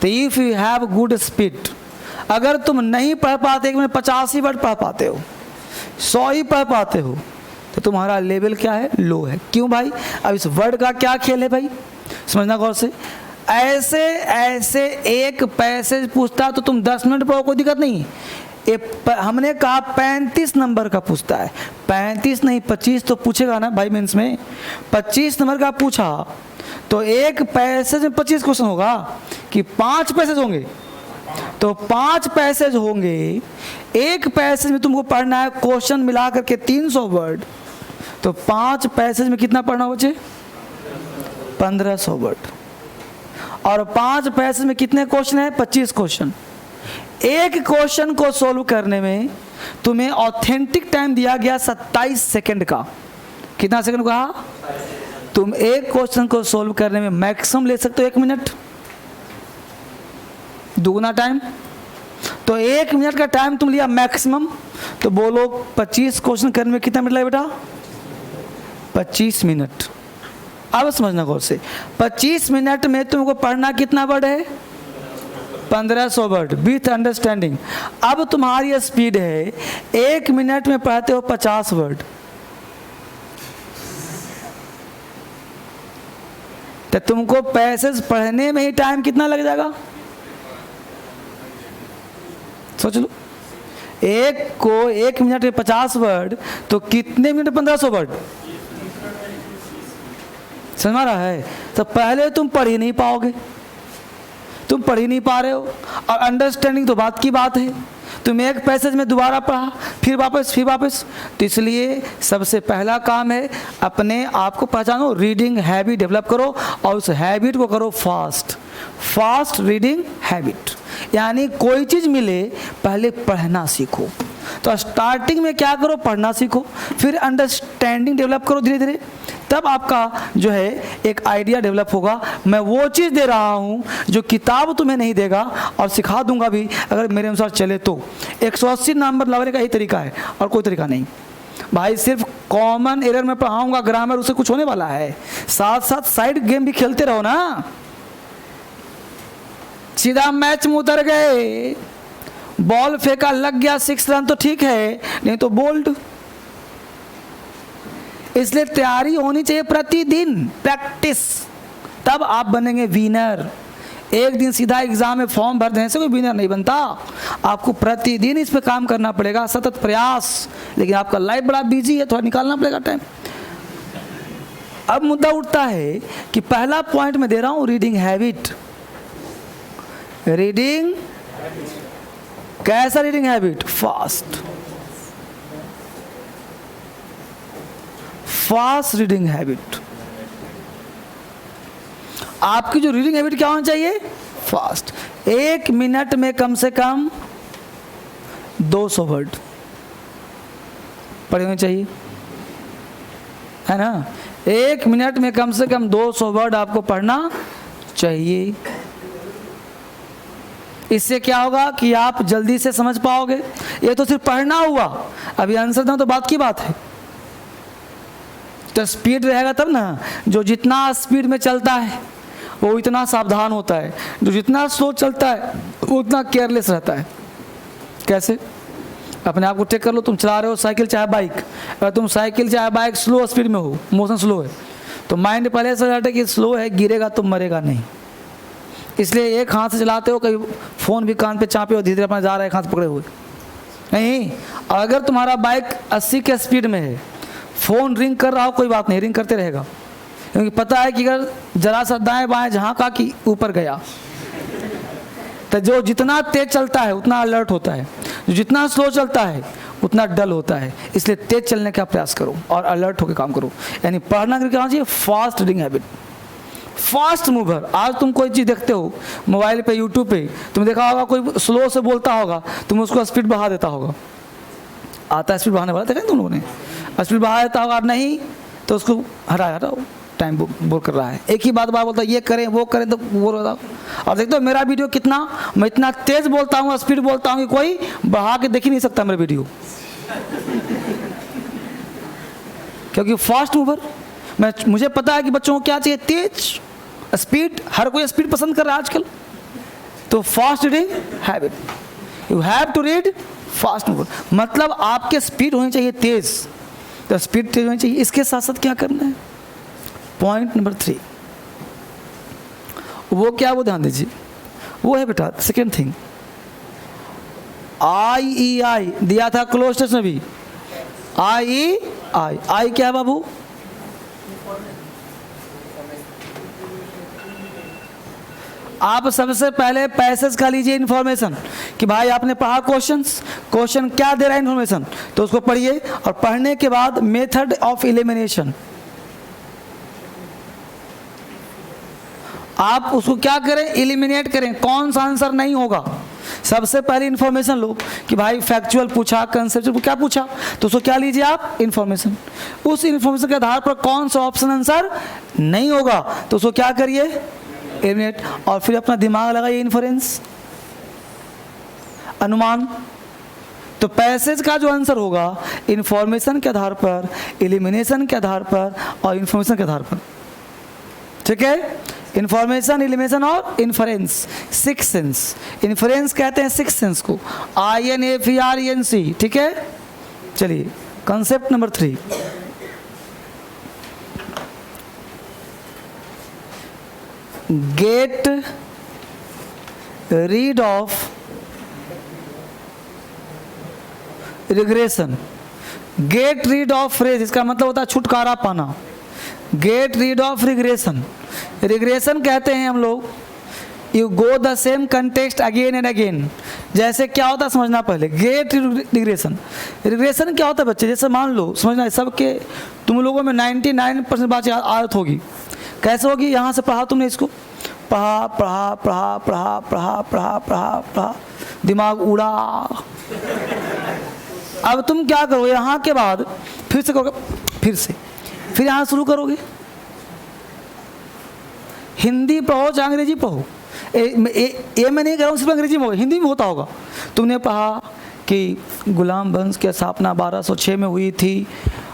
तो if you have good speed, अगर तुम नहीं पढ़ पाते, 1 मिनट 50 ही वर्ड पढ़ पाते हो, 100 ही पढ़ पाते हो, तो तुम्हारा लेवल क्या है? लो है। क्यों भाई? अब इस वर्ड का क्या खेल है भाई? समझना गौर से। ऐसे ऐसे एक पैसेज पूछता तो तुम 10 मिनट पढ़ो, कोई दिक्कत नहीं। हमने कहा 35 नंबर का पूछता है, 35 नहीं 25 तो पूछेगा ना भाई मेंस में। 25 नंबर का पूछा तो एक पैसेज में 25 क्वेश्चन होगा कि 5 पैसेज होंगे, तो 5 पैसेज होंगे। एक पैसेज में तुमको पढ़ना है क्वेश्चन मिला करके 300 वर्ड, तो 5 पैसेज में कितना पढ़ना बचे? 1500 वर्ड। और 5 पैसेज में कितने क्वेश्चन है? 25 क्वेश्चन। एक क्वेश्चन को सोल्व करने में तुम्हें ऑथेंटिक टाइम दिया गया 27 सेकंड का। कितना सेकंड कहा? तुम एक क्वेश्चन को सोल्व करने में मैक्सिमम ले सकते हो 1 मिनट, दुगना टाइम। तो 1 मिनट का टाइम तुम लिया मैक्सिमम, तो बोलो 25 क्वेश्चन करने में कितना मिनट लगे बेटा? 25 मिनट। अब समझना गौर से, 25 मिनट में तुमको पढ़ना कितना वर्ड है? 1500 वर्ड विथ अंडरस्टैंडिंग। अब तुम्हारी स्पीड है 1 मिनट में पढ़ते हो 50 वर्ड, तो तुमको पैसेज पढ़ने में ही टाइम कितना लग जाएगा? सोच लो, एक को 1 मिनट में 50 वर्ड, तो कितने मिनट 1500 वर्ड? समझ में आ रहा है? तो पहले तुम पढ़ ही नहीं पाओगे, तुम पढ़ ही नहीं पा रहे हो। और अंडरस्टैंडिंग तो बात की बात है, तुम एक पैसेज में दोबारा पढ़ा, फिर वापस। तो इसलिए सबसे पहला काम है अपने आप को पहचानो, रीडिंग हैबिट डेवलप करो, और उस हैबिट को करो फास्ट रीडिंग हैबिट। यानी कोई चीज़ मिले पहले पढ़ना सीखो। तो स्टार्टिंग में क्या करो? पढ़ना सीखो, फिर अंडरस्टैंडिंग डेवलप करो धीरे धीरे, तब आपका जो है एक आइडिया डेवलप होगा। मैं वो चीज़ दे रहा हूँ जो किताब तुम्हें नहीं देगा, और सिखा दूंगा भी अगर मेरे अनुसार चले तो। 180 नंबर लाने का ही तरीका है और कोई तरीका नहीं भाई। सिर्फ कॉमन एरर में पढ़ाऊंगा, ग्रामर उससे कुछ होने वाला है, साथ साथ साइड गेम भी खेलते रहो ना। सीधा मैच में उतर गए, बॉल फेंका लग गया 6 रन तो ठीक है, नहीं तो बोल्ड। इसलिए तैयारी होनी चाहिए प्रतिदिन, प्रैक्टिस, तब आप बनेंगे विनर। एक दिन सीधा एग्जाम में फॉर्म भर देने से कोई विनर नहीं बनता। आपको प्रतिदिन इस पे काम करना पड़ेगा, सतत प्रयास। लेकिन आपका लाइफ बड़ा बिजी है, थोड़ा निकालना पड़ेगा टाइम। अब मुद्दा उठता है कि पहला पॉइंट मैं दे रहा हूं रीडिंग हैबिट। रीडिंग कैसा reading habit? Fast reading habit. आपकी जो रीडिंग हैबिट क्या होनी चाहिए? फास्ट। 1 मिनट में कम से कम 200 वर्ड पढ़े होने चाहिए, है ना? 1 मिनट में कम से कम 200 वर्ड आपको पढ़ना चाहिए। इससे क्या होगा कि आप जल्दी से समझ पाओगे। ये तो सिर्फ पढ़ना हुआ, अभी आंसर देना तो बात की बात है। तो स्पीड रहेगा तब ना। जो जितना स्पीड में चलता है वो इतना सावधान होता है, जो जितना स्लो चलता है वो उतना केयरलेस रहता है। कैसे? अपने आप को चेक कर लो, तुम चला रहे हो साइकिल चाहे बाइक, अगर तुम साइकिल चाहे बाइक स्लो स्पीड में हो, मोशन स्लो है, तो माइंड पहले से हटे कि स्लो है, गिरेगा तो मरेगा नहीं। इसलिए एक हाथ से चलाते हो, कहीं फ़ोन भी कान पे चापे हो, धीरे धीरे अपना जा रहा है हाथ पकड़े हुए नहीं। अगर तुम्हारा बाइक 80 के स्पीड में है, फ़ोन रिंग कर रहा हो, कोई बात नहीं, रिंग करते रहेगा, क्योंकि पता है कि अगर जरा सा दाएं बाएं झांका कि ऊपर गया। तो जो जितना तेज चलता है उतना अलर्ट होता है, जो जितना स्लो चलता है उतना डल होता है। इसलिए तेज चलने का प्रयास करो और अलर्ट होकर काम करो। यानी पढ़ना करके आना चाहिए fast reading habit, fast mover. आज तुम कोई चीज़ देखते हो मोबाइल पे, यूट्यूब पे, तुम देखा होगा कोई स्लो से बोलता होगा, तुम उसको स्पीड बढ़ा देता होगा। आता है स्पीड बढ़ाने वाला, देखा तुम लोगों ने? स्पीड बढ़ा देता होगा, नहीं तो उसको हटाया था, टाइम बोल कर रहा है, एक ही बात बोलता है, ये करें वो करें, तो बोल रहा था। और देखते हो मेरा वीडियो कितना, मैं इतना तेज बोलता हूँ, स्पीड बोलता हूँ कि कोई बढ़ा के देख ही नहीं सकता मेरा वीडियो, क्योंकि फास्ट मूवर। मुझे पता है कि बच्चों को क्या चाहिए, तेज स्पीड। हर कोई स्पीड पसंद कर रहा है आजकल। तो fast reading habit, you have to read fast mover, मतलब आपके स्पीड होनी चाहिए तेज, तो स्पीड तेज होनी चाहिए। इसके साथ साथ क्या करना है? पॉइंट नंबर 3, वो क्या, वो ध्यान दीजिए, वो है बेटा सेकेंड थिंग। IEI दिया था क्लोज टेस्ट में भी, आई क्या है बाबू? आप सबसे पहले पैसेज का लीजिए इन्फॉर्मेशन कि भाई आपने पढ़ा क्वेश्चन क्या दे रहा है इन्फॉर्मेशन, तो उसको पढ़िए और पढ़ने के बाद मेथड ऑफ एलिमिनेशन, आप उसको क्या करें, एलिमिनेट करें, कौन सा आंसर नहीं होगा। सबसे पहले इन्फॉर्मेशन लो कि भाई फैक्चुअल पूछा, कंसेप्चुअल क्या पूछा, तो उसको क्या लीजिए आप, इन्फॉर्मेशन। उस इन्फॉर्मेशन के आधार पर कौन सा ऑप्शन आंसर नहीं होगा तो उसको क्या करिए, एलिमिनेट, और फिर अपना दिमाग लगाइए, इन्फरेंस, अनुमान। तो पैसेज का जो आंसर होगा इन्फॉर्मेशन के आधार पर, एलिमिनेशन के आधार पर और इन्फॉर्मेशन के आधार पर, ठीक है। इन्फॉर्मेशन, एलिमिनेशन और इन्फरेंस, सिक्स सेंस। इन्फरेंस कहते हैं सिक्स सेंस को, INFERENC, ठीक है। चलिए concept number 3, get rid of regression. Get rid of phrase, इसका मतलब होता है छुटकारा पाना। Get rid of regression, regression कहते हैं हम लोग, you go the same context again and again. जैसे क्या होता है समझना पहले, गेट रिग्रेशन। रिग्रेशन क्या होता है बच्चे, जैसे मान लो, समझना है सबके, तुम लोगों में 99% बात आदत होगी। कैसे होगी, यहाँ से पढ़ा तुमने इसको, पढ़ा पढ़ा पढ़ा पढ़ा पढ़ा पढ़ा पढ़ा पढ़ा, दिमाग उड़ा। अब तुम क्या करोगे, यहाँ के बाद फिर से करोगे, फिर यहाँ शुरू करोगे। हिंदी पढ़ो चाहे अंग्रेजी पढ़ो, ये मैं नहीं कह रहा हूँ सिर्फ अंग्रेजी में होगा, हिंदी में होता होगा। तुमने पढ़ा कि गुलाम वंश की स्थापना 1206 में हुई थी,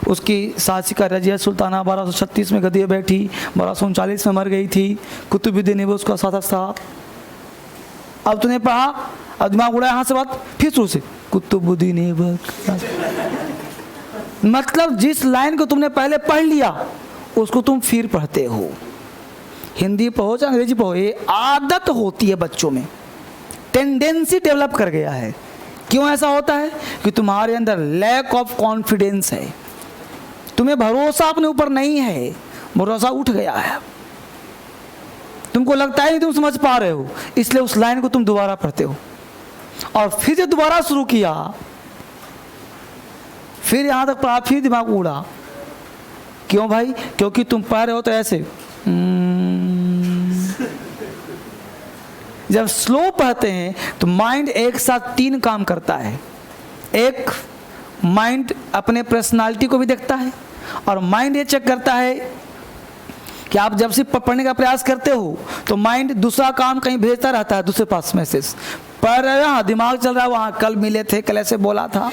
उसकी शासिका रजिया सुल्ताना 1236 में गद्दी बैठी, 1239 में मर गई थी, कुतुबुद्दीन ऐबक उसका साथक था। अब तुमने पढ़ा, अब दिमाग उड़ा यहाँ से बात, फिर शुरू से कुतुबुद्दीन ऐबक। मतलब जिस लाइन को तुमने पहले पढ़ लिया उसको तुम फिर पढ़ते हो। हिंदी पढ़ो चाहे अंग्रेजी पढ़ो, ये आदत होती है बच्चों में, टेंडेंसी डेवलप कर गया है। क्यों ऐसा होता है कि तुम्हारे अंदर लैक ऑफ कॉन्फिडेंस है, तुम्हें भरोसा अपने ऊपर नहीं है, भरोसा उठ गया है, तुमको लगता है नहीं तुम समझ पा रहे हो, इसलिए उस लाइन को तुम दोबारा पढ़ते हो। और फिर जब दोबारा शुरू किया, फिर यहां तक पढ़ा, फिर दिमाग उड़ा। क्यों भाई, क्योंकि तुम पढ़ रहे हो तो ऐसे जब स्लो पढ़ते हैं तो माइंड एक साथ 3 काम करता है। एक, माइंड अपने पर्सनालिटी को भी देखता है, और माइंड ये चेक करता है कि आप जब से पढ़ने का प्रयास करते हो तो माइंड दूसरा काम कहीं भेजता रहता है, दूसरे पास मैसेज पढ़ रहे हो, दिमाग चल रहा है, वहाँ कल मिले थे, कल ऐसे बोला था,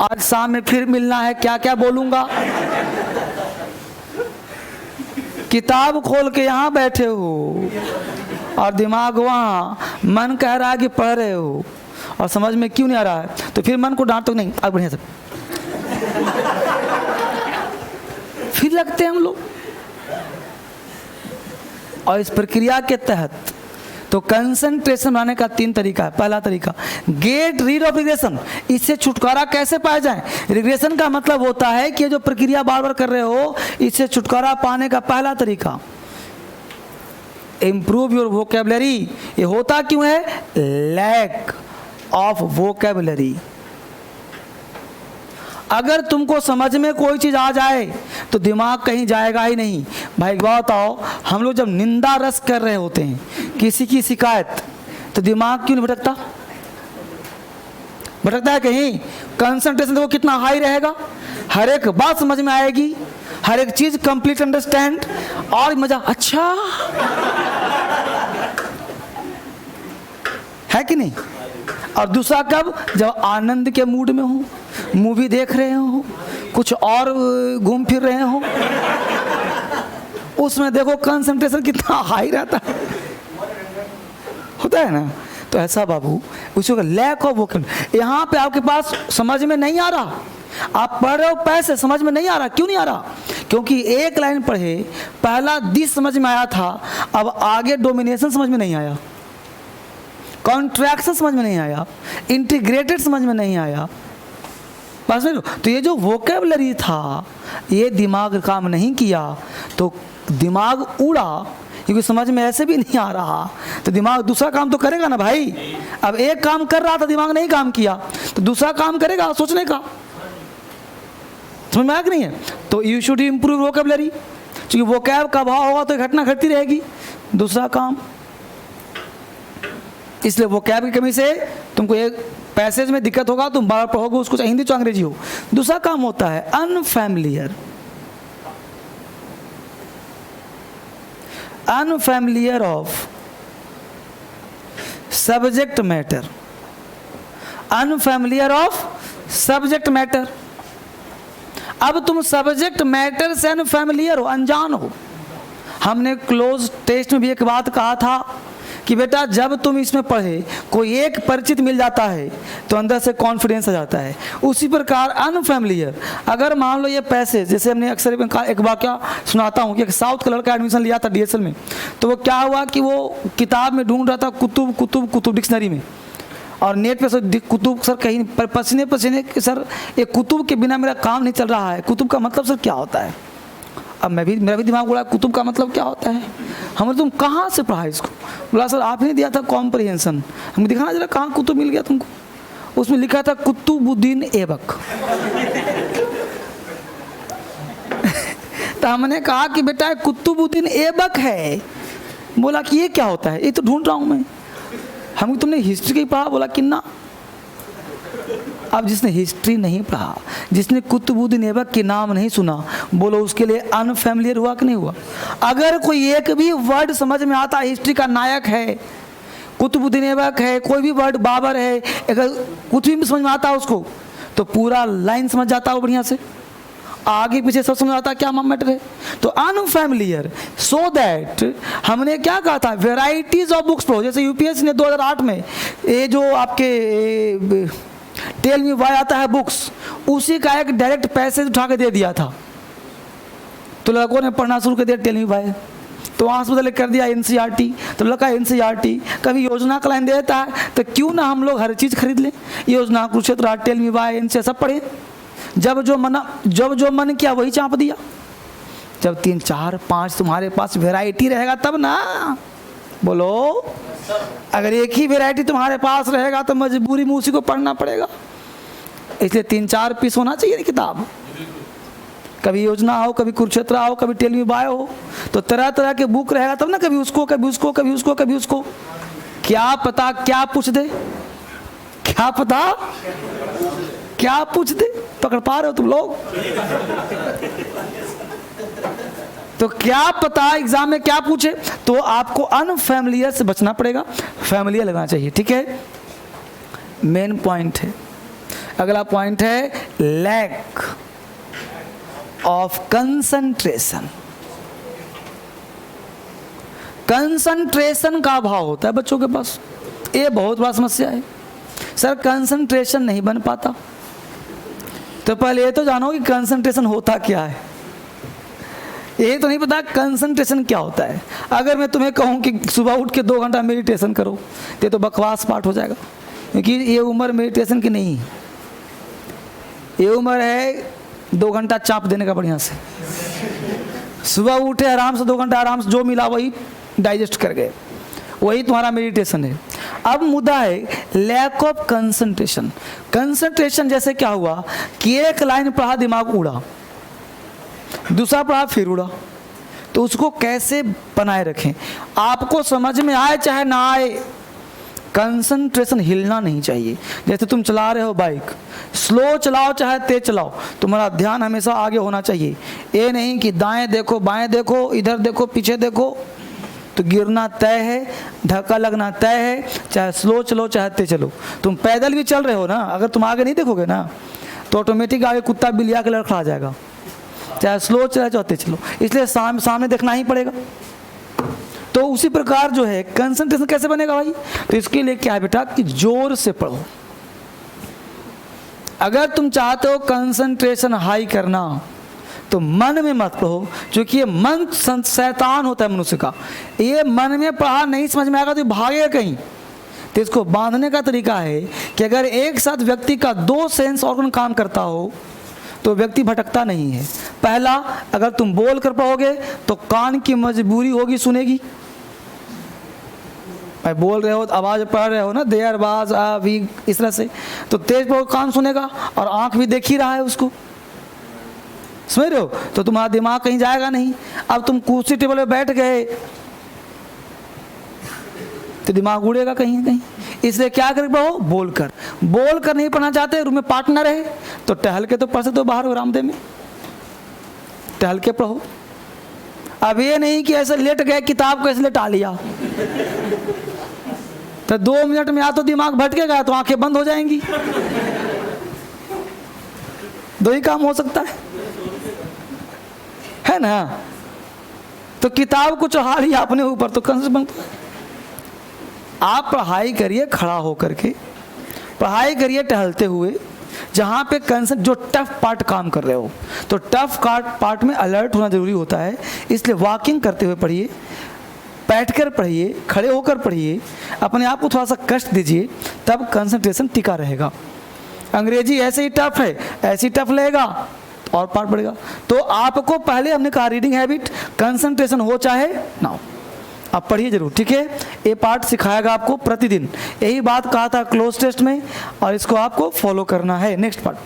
आज शाम में फिर मिलना है, क्या क्या बोलूँगा। किताब खोल के यहाँ बैठे हो और दिमाग वहाँ, मन कह रहा है कि पढ़ रहे हो और समझ में क्यों नहीं आ रहा है, तो फिर मन को डांटो नहीं, अब बढ़िया से फिर लगते हैं हम लोग। और इस प्रक्रिया के तहत तो कंसंट्रेशन बनाने का 3 तरीका है। पहला तरीका, गेट रीड ऑफ रिग्रेशन। इससे छुटकारा कैसे पाया जाए? रिग्रेशन का मतलब होता है कि जो प्रक्रिया बार बार कर रहे हो, इससे छुटकारा पाने का पहला तरीका, इम्प्रूव योर वोकेबलरी। ये होता क्यों है? Lack of vocabulary. अगर तुमको समझ में कोई चीज़ आ जाए तो दिमाग कहीं जाएगा ही नहीं। भाई बताओ, हम लोग जब निंदा रस कर रहे होते हैं किसी की शिकायत, तो दिमाग क्यों नहीं भटकता? भटकता है कहीं। कंसंट्रेशन देखो कितना हाई रहेगा, हर एक बात समझ में आएगी, हर एक चीज कंप्लीट अंडरस्टैंड, और मजा। अच्छा है कि नहीं? और दूसरा कब? जब आनंद के मूड में हो, मूवी देख रहे हो, कुछ और घूम फिर रहे हो, उसमें देखो कंसंट्रेशन कितना हाई रहता है, होता है ना। तो ऐसा बाबू, उसको लैक ऑफ वोकैबुलरी। यहाँ पे आपके पास समझ में नहीं आ रहा, आप पढ़ रहे हो पैसे, समझ में नहीं आ रहा। क्यों नहीं आ रहा? क्योंकि एक लाइन पढ़े, पहला दिस समझ में आया था, अब आगे डोमिनेशन समझ में नहीं आया, कॉन्ट्रैक्शन समझ में नहीं आया, इंटीग्रेटेड समझ में नहीं आया। बस नहीं, तो ये जो वोकेबलरी था ये दिमाग काम नहीं किया तो दिमाग उड़ा, क्योंकि समझ में ऐसे भी नहीं आ रहा तो दिमाग दूसरा काम तो करेगा ना भाई। अब एक काम कर रहा था, दिमाग नहीं काम किया तो दूसरा काम करेगा सोचने का। समझ में आया कि नहीं है? तो यू शुड इम्प्रूव वोकेबलरी, क्योंकि वोकैब का अभाव होगा तो घटना घटती रहेगी, दूसरा काम। इसलिए वोकैब की कमी से तुमको एक पैसेज में दिक्कत होगा, तुम बार पढ़ोगे उसको, चाहे हिंदी चाहे अंग्रेजी हो। दूसरा काम होता है unfamiliar. Unfamiliar of subject matter, unfamiliar of subject matter. अब तुम सब्जेक्ट मैटर से अनफैमिलियर हो, अनजान हो। हमने क्लोज टेस्ट में भी एक बात कहा था कि बेटा जब तुम इसमें पढ़े कोई एक परिचित मिल जाता है तो अंदर से कॉन्फिडेंस आ जाता है। उसी प्रकार अनफैमिलियर, अगर मान लो ये पैसे, जैसे हमने अक्सर एक वाकया सुनाता हूँ कि एक साउथ का लड़का एडमिशन लिया था DSL में, तो वो क्या हुआ कि वो किताब में ढूंढ रहा था कुतुब कुतुब कुतुब डिक्शनरी में, और नेट पे सर कुतुब सर कहीं पसीने पसीने के सर ये कुतुब के बिना मेरा काम नहीं चल रहा है, कुतुब का मतलब सर क्या होता है। अब मेरा भी दिमाग उड़ा कुतुब का मतलब क्या होता है। हमने तुम कहाँ से पढ़ा इसको? बोला सर आपने दिया था कॉम्प्रिहेंशन। हमें दिखाना जरा कहाँ कुतुब मिल गया तुमको। उसमें लिखा था कुतुबुद्दीन ऐबक। तो हमने कहा कि बेटा कुतुबुद्दीन ऐबक है। बोला कि ये क्या होता है? ये तो ढूंढ रहा हूँ मैं। हम तुमने हिस्ट्री की पढ़ा? बोला कि ना। अब जिसने हिस्ट्री नहीं पढ़ा, जिसने कुतुबुद्दीन ऐबक के नाम नहीं सुना, बोलो उसके लिए अनफैमिलियर हुआ कि नहीं हुआ? अगर कोई एक भी वर्ड समझ में आता, हिस्ट्री का नायक है, कुतुबुद्दीन ऐबक है, कोई भी वर्ड बाबर है, अगर कुछ भी समझ में आता उसको तो पूरा लाइन समझ जाता हो बढ़िया से, आगे पीछे सब समझ आता क्या मैटर है। तो अनफैमिलियर, सो दैट हमने क्या कहा था, वेराइटीज ऑफ बुक्स पढ़ो। जैसे यूपीएससी ने 2008 में ये जो आपके टेल मी व्हाई आता है बुक्स, उसी का एक डायरेक्ट पैसेज उठा के दे दिया था, तो लड़कों ने पढ़ना शुरू कर दिया टेल मी व्हाई। तो वहाँ से बदले कर दिया NCERT, तो लगा NCERT कभी योजना का लाइन देता है तो क्यों ना हम लोग हर चीज़ खरीद लें, योजना कुरुक्षेत्र टेल मी व्हाई इनसे सब पढ़े। जब जो मन किया वही चाप दिया। जब 3 4 5 तुम्हारे पास वैरायटी रहेगा तब ना, बोलो। अगर एक ही वैरायटी तुम्हारे पास रहेगा तो मजबूरी में उसी को पढ़ना पड़ेगा। इसलिए 3 4 पीस होना चाहिए ना किताब। कभी योजना हो, कभी कुरुक्षेत्र हो, कभी टेल मी व्हाई हो, तो तरह तरह के बुक रहेगा तब ना, कभी उसको कभी उसको कभी उसको कभी उसको। क्या पता क्या पूछ दे, क्या पता क्या पूछ दे। पकड़ पा रहे हो तुम लोग? तो क्या पता एग्जाम में क्या पूछे। तो आपको अनफैमिलियर से बचना पड़ेगा, फैमिलियर लगना चाहिए। ठीक है, मेन पॉइंट है। अगला पॉइंट है लैक ऑफ कंसंट्रेशन। कंसंट्रेशन का अभाव होता है बच्चों के पास, ये बहुत बड़ा समस्या है। सर कंसंट्रेशन नहीं बन पाता, तो पहले ये तो जानो कि कंसंट्रेशन होता क्या है। ये तो नहीं पता कंसंट्रेशन क्या होता है। अगर मैं तुम्हें कहूँ कि सुबह उठ के 2 घंटा मेडिटेशन करो, ये तो बकवास पाठ हो जाएगा, क्योंकि ये उम्र मेडिटेशन की नहीं है। ये उम्र है 2 घंटा चाप देने का बढ़िया से। सुबह उठे आराम से 2 घंटा आराम से जो मिला वही डाइजेस्ट कर गए, वही तुम्हारा मेडिटेशन है। अब मुद्दा है लैक ऑफ कंसंट्रेशन। कंसंट्रेशन जैसे क्या हुआ कि एक लाइन पढ़ा दिमाग उड़ा, दूसरा पढ़ा फिर उड़ा, तो उसको कैसे बनाए रखें? आपको समझ में आए चाहे ना आए, कंसंट्रेशन हिलना नहीं चाहिए। जैसे तुम चला रहे हो बाइक, स्लो चलाओ चाहे तेज चलाओ, तुम्हारा ध्यान हमेशा आगे होना चाहिए। ये नहीं कि दाएं देखो बाएं देखो, इधर देखो पीछे देखो, तो गिरना तय है, धक्का लगना तय है। चाहे स्लो चलो चाहे तेज चलो, तुम पैदल भी चल रहे हो ना, अगर तुम आगे नहीं देखोगे ना तो ऑटोमेटिक आगे कुत्ता बिल्ली आके लड़खड़ा जाएगा। चाहे स्लो चले चाहे तेज चलो, इसलिए सामने देखना ही पड़ेगा। तो उसी प्रकार जो है कंसंट्रेशन कैसे बनेगा भाई? तो इसके लिए क्या है बेटा कि जोर से पढ़ो। अगर तुम चाहते हो कंसंट्रेशन हाई करना, तो मन में मत पढ़ो, क्योंकि ये मन शैतान होता है मनुष्य का। ये मन में पढ़ा नहीं समझ में आएगा तो भागेगा कहीं। तो इसको बांधने का तरीका है कि अगर एक साथ व्यक्ति का 2 सेंस ऑर्गन काम करता हो तो व्यक्ति भटकता नहीं है। पहला, अगर तुम बोल कर पढ़ोगे तो कान की मजबूरी होगी, सुनेगी। भाई बोल रहे हो, आवाज़ पढ़ रहे हो ना, देर बाज भी इस तरह से, तो तेज पढ़ो कान सुनेगा और आंख भी देख ही रहा है उसको, समझ रहे हो? तो तुम्हारा दिमाग कहीं जाएगा नहीं। अब तुम कुर्सी टेबल पे बैठ गए तो दिमाग उड़ेगा कहीं ना कहीं। इसलिए क्या कर पढ़ो? बोल कर नहीं पढ़ना चाहते, रूम में पार्टनर है तो टहल के तो पढ़ सकते हो, बाहर बरामदे में टहल के पढ़ो। अब ये नहीं कि ऐसे लेट गए किताब को ऐसे लेटा लिया तो 2 मिनट में या तो दिमाग भटकेगा तो आंखें बंद हो जाएंगी। 2 ही काम हो सकता है ना? तो किताब को चढ़ा लिया अपने ऊपर तो कंस बंद। आप पढ़ाई करिए खड़ा होकर के, पढ़ाई करिए टहलते हुए, जहाँ पे कंसेंट जो टफ पार्ट काम कर रहे हो, तो टफ पार्ट में अलर्ट होना जरूरी होता है। इसलिए वॉकिंग करते हुए पढ़िए, बैठकर पढ़िए, खड़े होकर पढ़िए, अपने आप को थोड़ा सा कष्ट दीजिए, तब कंसंट्रेशन टिका रहेगा। अंग्रेजी ऐसे ही टफ है, ऐसे ही टफ लगेगा और पार्ट बढ़ेगा। तो आपको पहले हमने कहा रीडिंग हैबिट, कंसंट्रेशन हो चाहे ना हो, आप पढ़िए जरूर, ठीक है? ये पार्ट सिखाएगा आपको प्रतिदिन, यही बात कहा था क्लोज टेस्ट में, और इसको आपको फॉलो करना है। नेक्स्ट पार्ट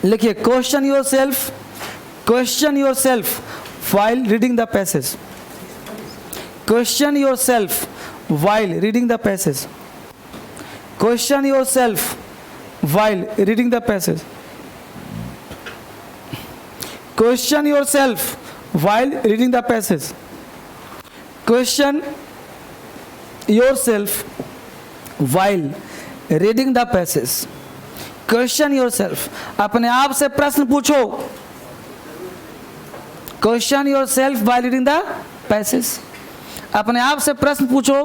लिखिए, question your self while reading the passage. Question yourself while reading the passage. Question yourself while reading the passage. Question yourself while reading the passage. Question yourself while reading the passage. Question yourself. अपने आप से प्रश्न पूछो। Question yourself while reading the passage. अपने आप से प्रश्न पूछो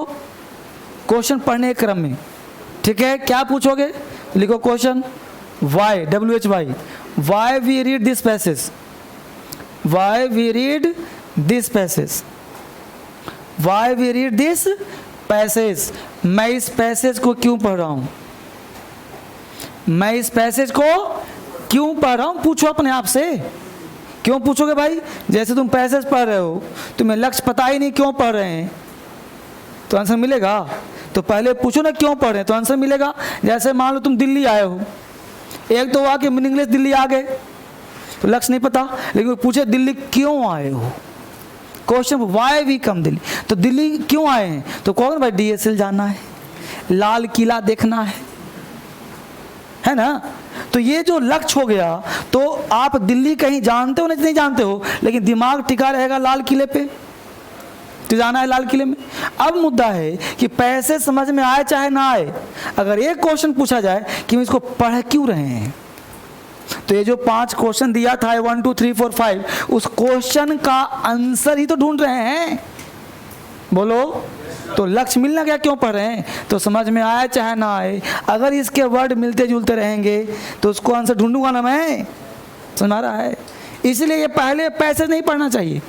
क्वेश्चन पढ़ने के क्रम में, ठीक है? क्या पूछोगे? लिखो question, why, WHY, why we read this passage, why we read this passage, why we read this passage. मैं इस पैसेज को क्यों पढ़ रहा हूं? मैं इस पैसेज को क्यों पढ़ रहा हूं? पूछो अपने आप से। क्यों पूछोगे भाई? जैसे तुम पैसेज पढ़ रहे हो, तुम्हें लक्ष्य पता ही नहीं क्यों पढ़ रहे हैं, तो आंसर मिलेगा? तो पहले पूछो ना क्यों पढ़ रहे हैं, तो आंसर मिलेगा। जैसे मान लो तुम दिल्ली आए हो, एक तो हुआ कि मीनिंगलेस दिल्ली आ गए तो लक्ष्य नहीं पता, लेकिन पूछे दिल्ली क्यों आए हो, question why we come Delhi, तो दिल्ली क्यों आए हैं? तो कौन भाई DSL जाना है, लाल किला देखना है ना? तो ये जो लक्ष्य हो गया, तो आप दिल्ली कहीं जानते हो नहीं जानते हो, लेकिन दिमाग टिका रहेगा लाल किले पे, तो जाना है लाल किले में। अब मुद्दा है कि पैसे समझ में आए चाहे ना आए, अगर एक क्वेश्चन पूछा जाए कि हम इसको पढ़ क्यों रहे हैं, तो ये जो 5 क्वेश्चन दिया था 1 2 3 4 5, उस क्वेश्चन का आंसर ही तो ढूंढ रहे हैं, बोलो। तो लक्ष्य मिलना क्या, क्यों पढ़ रहे हैं? तो समझ में आए चाहे ना आए, अगर इसके वर्ड मिलते जुलते रहेंगे तो उसको आंसर ढूंढूंगा ना मैं, सुना रहा है? इसलिए ये पहले पैसे नहीं पढ़ना चाहिए,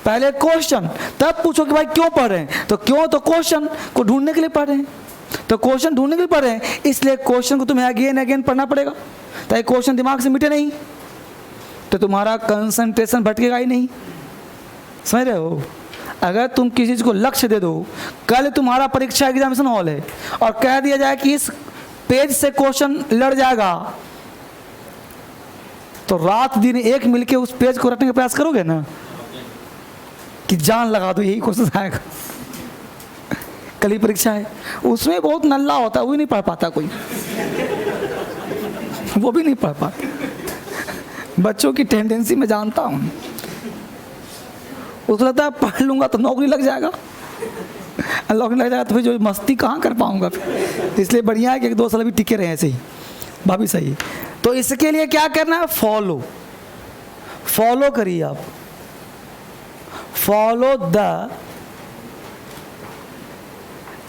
पहले क्वेश्चन, तब पूछो कि भाई क्यों पढ़ रहे हैं। तो क्यों, तो क्वेश्चन को ढूंढने के लिए पढ़ रहे हैं, तो क्वेश्चन ढूंढने के लिए पढ़ रहे हैं, इसलिए क्वेश्चन को तुम्हें अगेन पढ़ना पड़ेगा, ताकि क्वेश्चन दिमाग से मिटे नहीं, तो तुम्हारा कंसंट्रेशन भटकेगा ही नहीं, समझ रहे हो? अगर तुम किसी चीज़ को लक्ष्य दे दो, कल तुम्हारा परीक्षा एग्जामिनेशन हॉल है और कह दिया जाए कि इस पेज से क्वेश्चन लड़ जाएगा, तो रात दिन एक मिलके उस पेज को रटने का प्रयास करोगे ना, कि जान लगा दो यही क्वेश्चन आएगा। कल ही परीक्षा है, उसमें बहुत नल्ला होता है, वो भी नहीं पढ़ पाता कोई, वो भी नहीं पढ़ पाता। बच्चों की टेंडेंसी मैं जानता हूँ, उसको लगता है पढ़ लूंगा तो नौकरी लग जाएगा, नौकरी लग जाएगा तो फिर जो मस्ती कहाँ कर पाऊंगा फिर। इसलिए बढ़िया है कि 1-2 साल भी टिके रहे ऐसे ही, भाभी सही है। तो इसके लिए क्या करना है? फॉलो करिए आप, follow the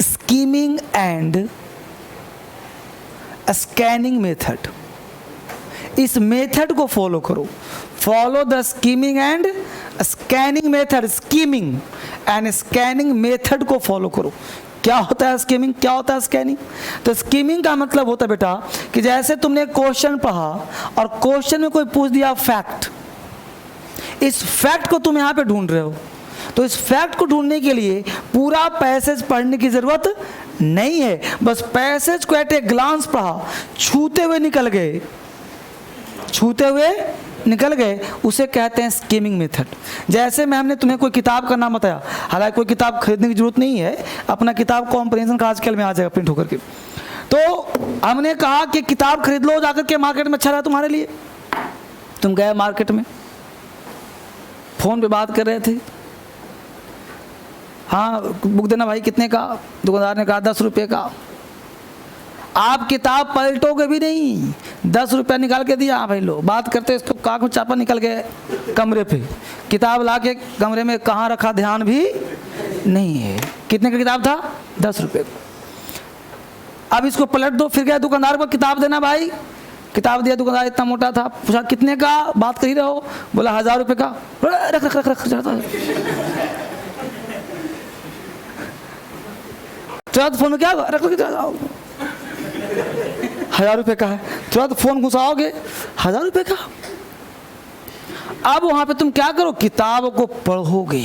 skimming and scanning method. इस मेथड को फॉलो करो, follow the skimming and scanning method. Skimming and scanning method को फॉलो करो। क्या होता है स्कीमिंग, क्या होता है स्कैनिंग? तो स्कीमिंग का मतलब होता है बेटा कि जैसे तुमने क्वेश्चन पढ़ा और क्वेश्चन में कोई पूछ दिया फैक्ट, इस फैक्ट को तुम यहाँ पे ढूंढ रहे हो, तो इस फैक्ट को ढूंढने के लिए पूरा पैसेज पढ़ने की जरूरत नहीं है, बस पैसेज को एट ए ग्लांस पढ़ा, छूते हुए निकल गए, छूते हुए निकल गए, उसे कहते हैं स्कीमिंग मेथड। जैसे मैं हमने तुम्हें कोई किताब का नाम बताया, हालांकि कोई किताब खरीदने की जरूरत नहीं है, अपना किताब कॉम्प्रिहेंशन का आजकल में आ जाएगा प्रिंट होकर के। तो हमने कहा कि किताब खरीद लो जाकर के, मार्केट में अच्छा रहा तुम्हारे लिए। तुम गए मार्केट में, फोन पे बात कर रहे थे, हाँ बुक देना भाई, कितने का? दुकानदार ने कहा 10 रुपये का। आप किताब पलटोगे भी नहीं, 10 रुपया निकाल के दिया, हाँ भाई लो, बात करते इसको कागज चापा निकल गए कमरे पे, किताब ला के कमरे में कहाँ रखा ध्यान भी नहीं है। कितने का किताब था? 10 रुपये का। अब इसको पलट दो, फिर गया दुकानदार को, किताब देना भाई, किताब दिया, दुकानदार इतना मोटा था, पूछा कितने का, बात कर ही रहे हो, बोला 1000 रुपये का। रख रख रख रख जाता तुरंत फोन में क्या रख रख जाओ, 1000 रुपये का है, तुरंत फोन घुसाओगे, 1000 रुपये का। अब वहां पे तुम क्या करो, किताब को पढ़ोगे,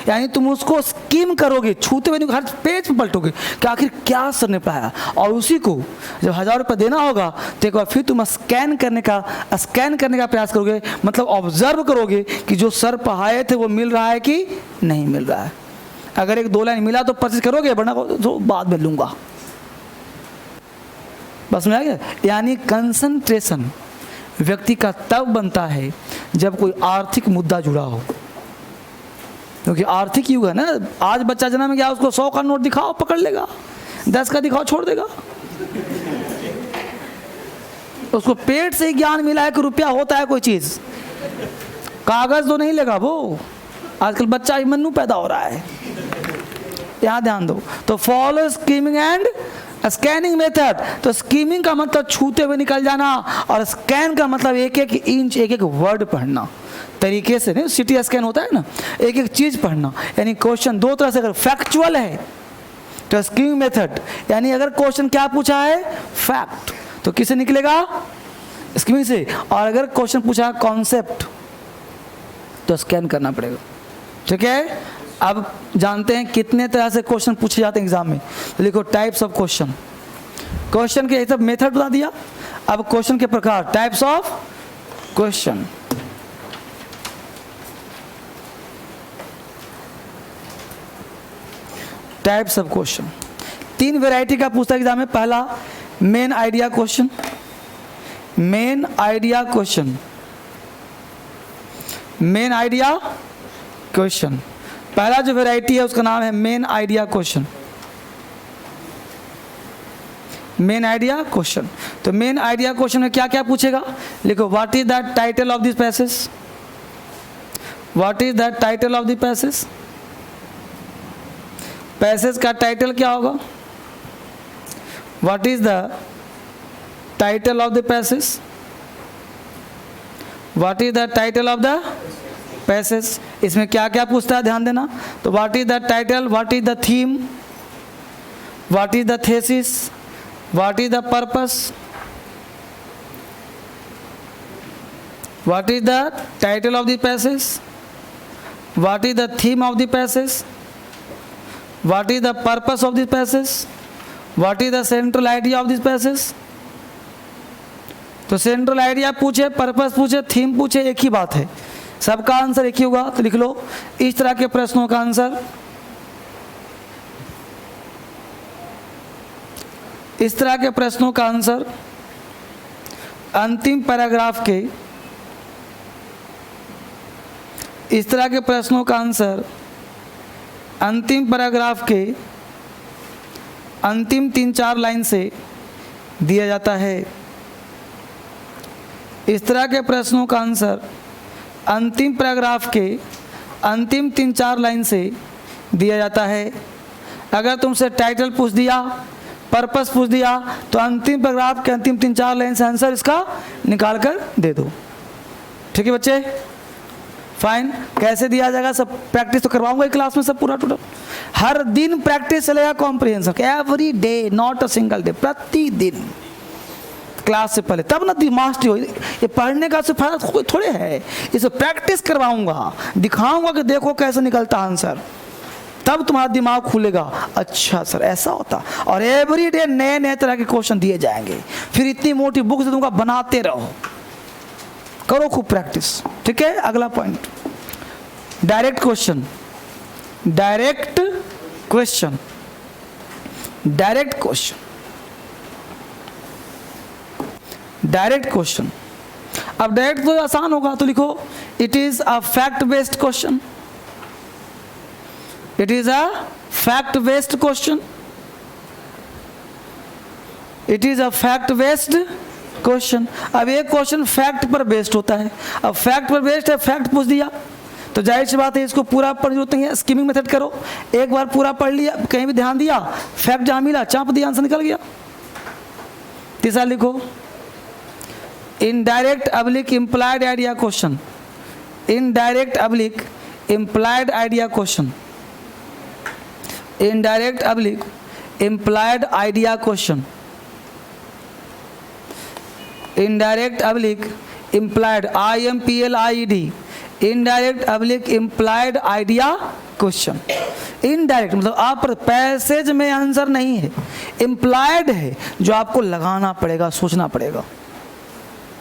यानी तुम उसको स्कीम करोगे, छूते हुए हर पेज पे पलटोगे कि आखिर क्या सर ने पढ़ाया, और उसी को जब 1000 रुपये देना होगा तो एक बार फिर तुम स्कैन करने का प्रयास करोगे, मतलब ऑब्जर्व करोगे कि जो सर पढ़ाए थे वो मिल रहा है कि नहीं मिल रहा है। अगर 1-2 लाइन मिला तो परचेज करोगे, वरना तो बाद में लूंगा। बस में आ गया। यानी कंसंट्रेशन व्यक्ति का तब बनता है जब कोई आर्थिक मुद्दा जुड़ा हो, क्योंकि आर्थिक युग है ना। आज बच्चा जन्म में गया, उसको 100 का नोट दिखाओ पकड़ लेगा, 10 का दिखाओ छोड़ देगा। उसको पेट से ही ज्ञान मिला है कि रुपया होता है कोई चीज, कागज तो नहीं लेगा वो। आजकल बच्चा मन्नू पैदा हो रहा है, यहाँ ध्यान दो। तो follow skimming and scanning method. तो स्कीमिंग का मतलब छूते हुए निकल जाना, और स्कैन का मतलब एक एक इंच, एक एक वर्ड पढ़ना तरीके से, नहीं सिटी स्कैन होता है ना, एक एक चीज पढ़ना। यानी क्वेश्चन दो तरह से, अगर फैक्चुअल है तो स्कीमिंग मेथड, यानी अगर क्वेश्चन क्या पूछा है फैक्ट, तो किसे निकलेगा? स्कीमिंग से। और अगर क्वेश्चन पूछा है कॉन्सेप्ट, तो स्कैन करना पड़ेगा। ठीक है, अब जानते हैं कितने तरह से क्वेश्चन पूछे जाते हैं एग्जाम में। तो लिखो टाइप्स ऑफ क्वेश्चन, क्वेश्चन के सब मेथड बता दिया। अब क्वेश्चन के प्रकार, types of question. Types of question 3 variety का पूछता है एग्जाम में। पहला main idea question, main idea question, main idea question. पहला जो वैरायटी है उसका नाम है main idea question, main idea question. तो मेन आइडिया क्वेश्चन में क्या क्या पूछेगा? लिखो, what is the title of this passage, what is the title of the passage, passage का टाइटल क्या होगा? What is the title of the passage, what is the title of the passage. इसमें क्या क्या पूछता है ध्यान देना। तो what is the title, what is the theme, what is the thesis, what is the purpose, what is the title of the passage, what is the theme of the passage, what is the purpose of the passage, what is the central idea of this passage. तो central idea पूछे, purpose पूछे, theme पूछे, एक ही बात है, सबका answer एक ही होगा। तो लिख लो, इस तरह के प्रश्नों का आंसर, इस तरह के प्रश्नों का आंसर अंतिम पैराग्राफ के, इस तरह के प्रश्नों का आंसर अंतिम पैराग्राफ के अंतिम 3-4 लाइन से दिया जाता है। इस तरह के प्रश्नों का आंसर अंतिम पैराग्राफ के अंतिम 3-4 लाइन से दिया जाता है। अगर तुमसे टाइटल पूछ दिया, पर्पस पूछ दिया, तो अंतिम पैराग्राफ के अंतिम 3-4 लाइन से आंसर इसका निकाल कर दे दो। ठीक है बच्चे, फाइन। कैसे दिया जाएगा, सब प्रैक्टिस तो करवाऊंगा क्लास में, सब पूरा टोटल हर दिन प्रैक्टिस चलेगा comprehension, every day, not a single day, प्रतिदिन क्लास से पहले, तब ना मास्टरी हो। ये पढ़ने का फायदा थोड़े है, इसे प्रैक्टिस करवाऊंगा, दिखाऊंगा कि देखो कैसे निकलता आंसर, तब तुम्हारा दिमाग खुलेगा, अच्छा सर ऐसा होता। और एवरी डे नए नए तरह के क्वेश्चन दिए जाएंगे, फिर इतनी मोटी बुक से तुमको बनाते रहो, करो खूब प्रैक्टिस, ठीक है। अगला point, direct question, direct question, direct question, direct question. अब डायरेक्ट तो आसान होगा, तो लिखो it is a fact based question, it is a fact based question, it is a fact based question. अब एक क्वेश्चन फैक्ट पर बेस्ड होता है, अब फैक्ट पर बेस्ड है, फैक्ट पूछ दिया तो जाहिर सी बात है इसको पूरा पढ़ जरूरत नहीं है, स्कीमिंग मेथड करो, एक बार पूरा पढ़ लिया, कहीं भी ध्यान दिया, फैक्ट जहां मिला चाप दिया, आंसर निकल गया। तीसरा लिखो indirect oblique implied idea question, indirect oblique implied idea question, indirect oblique implied idea question, indirect oblique implied IMPLIED, indirect oblique implied idea question. Indirect मतलब आप पैसेज में आंसर नहीं है, इंप्लाइड है, जो आपको लगाना पड़ेगा, सोचना पड़ेगा,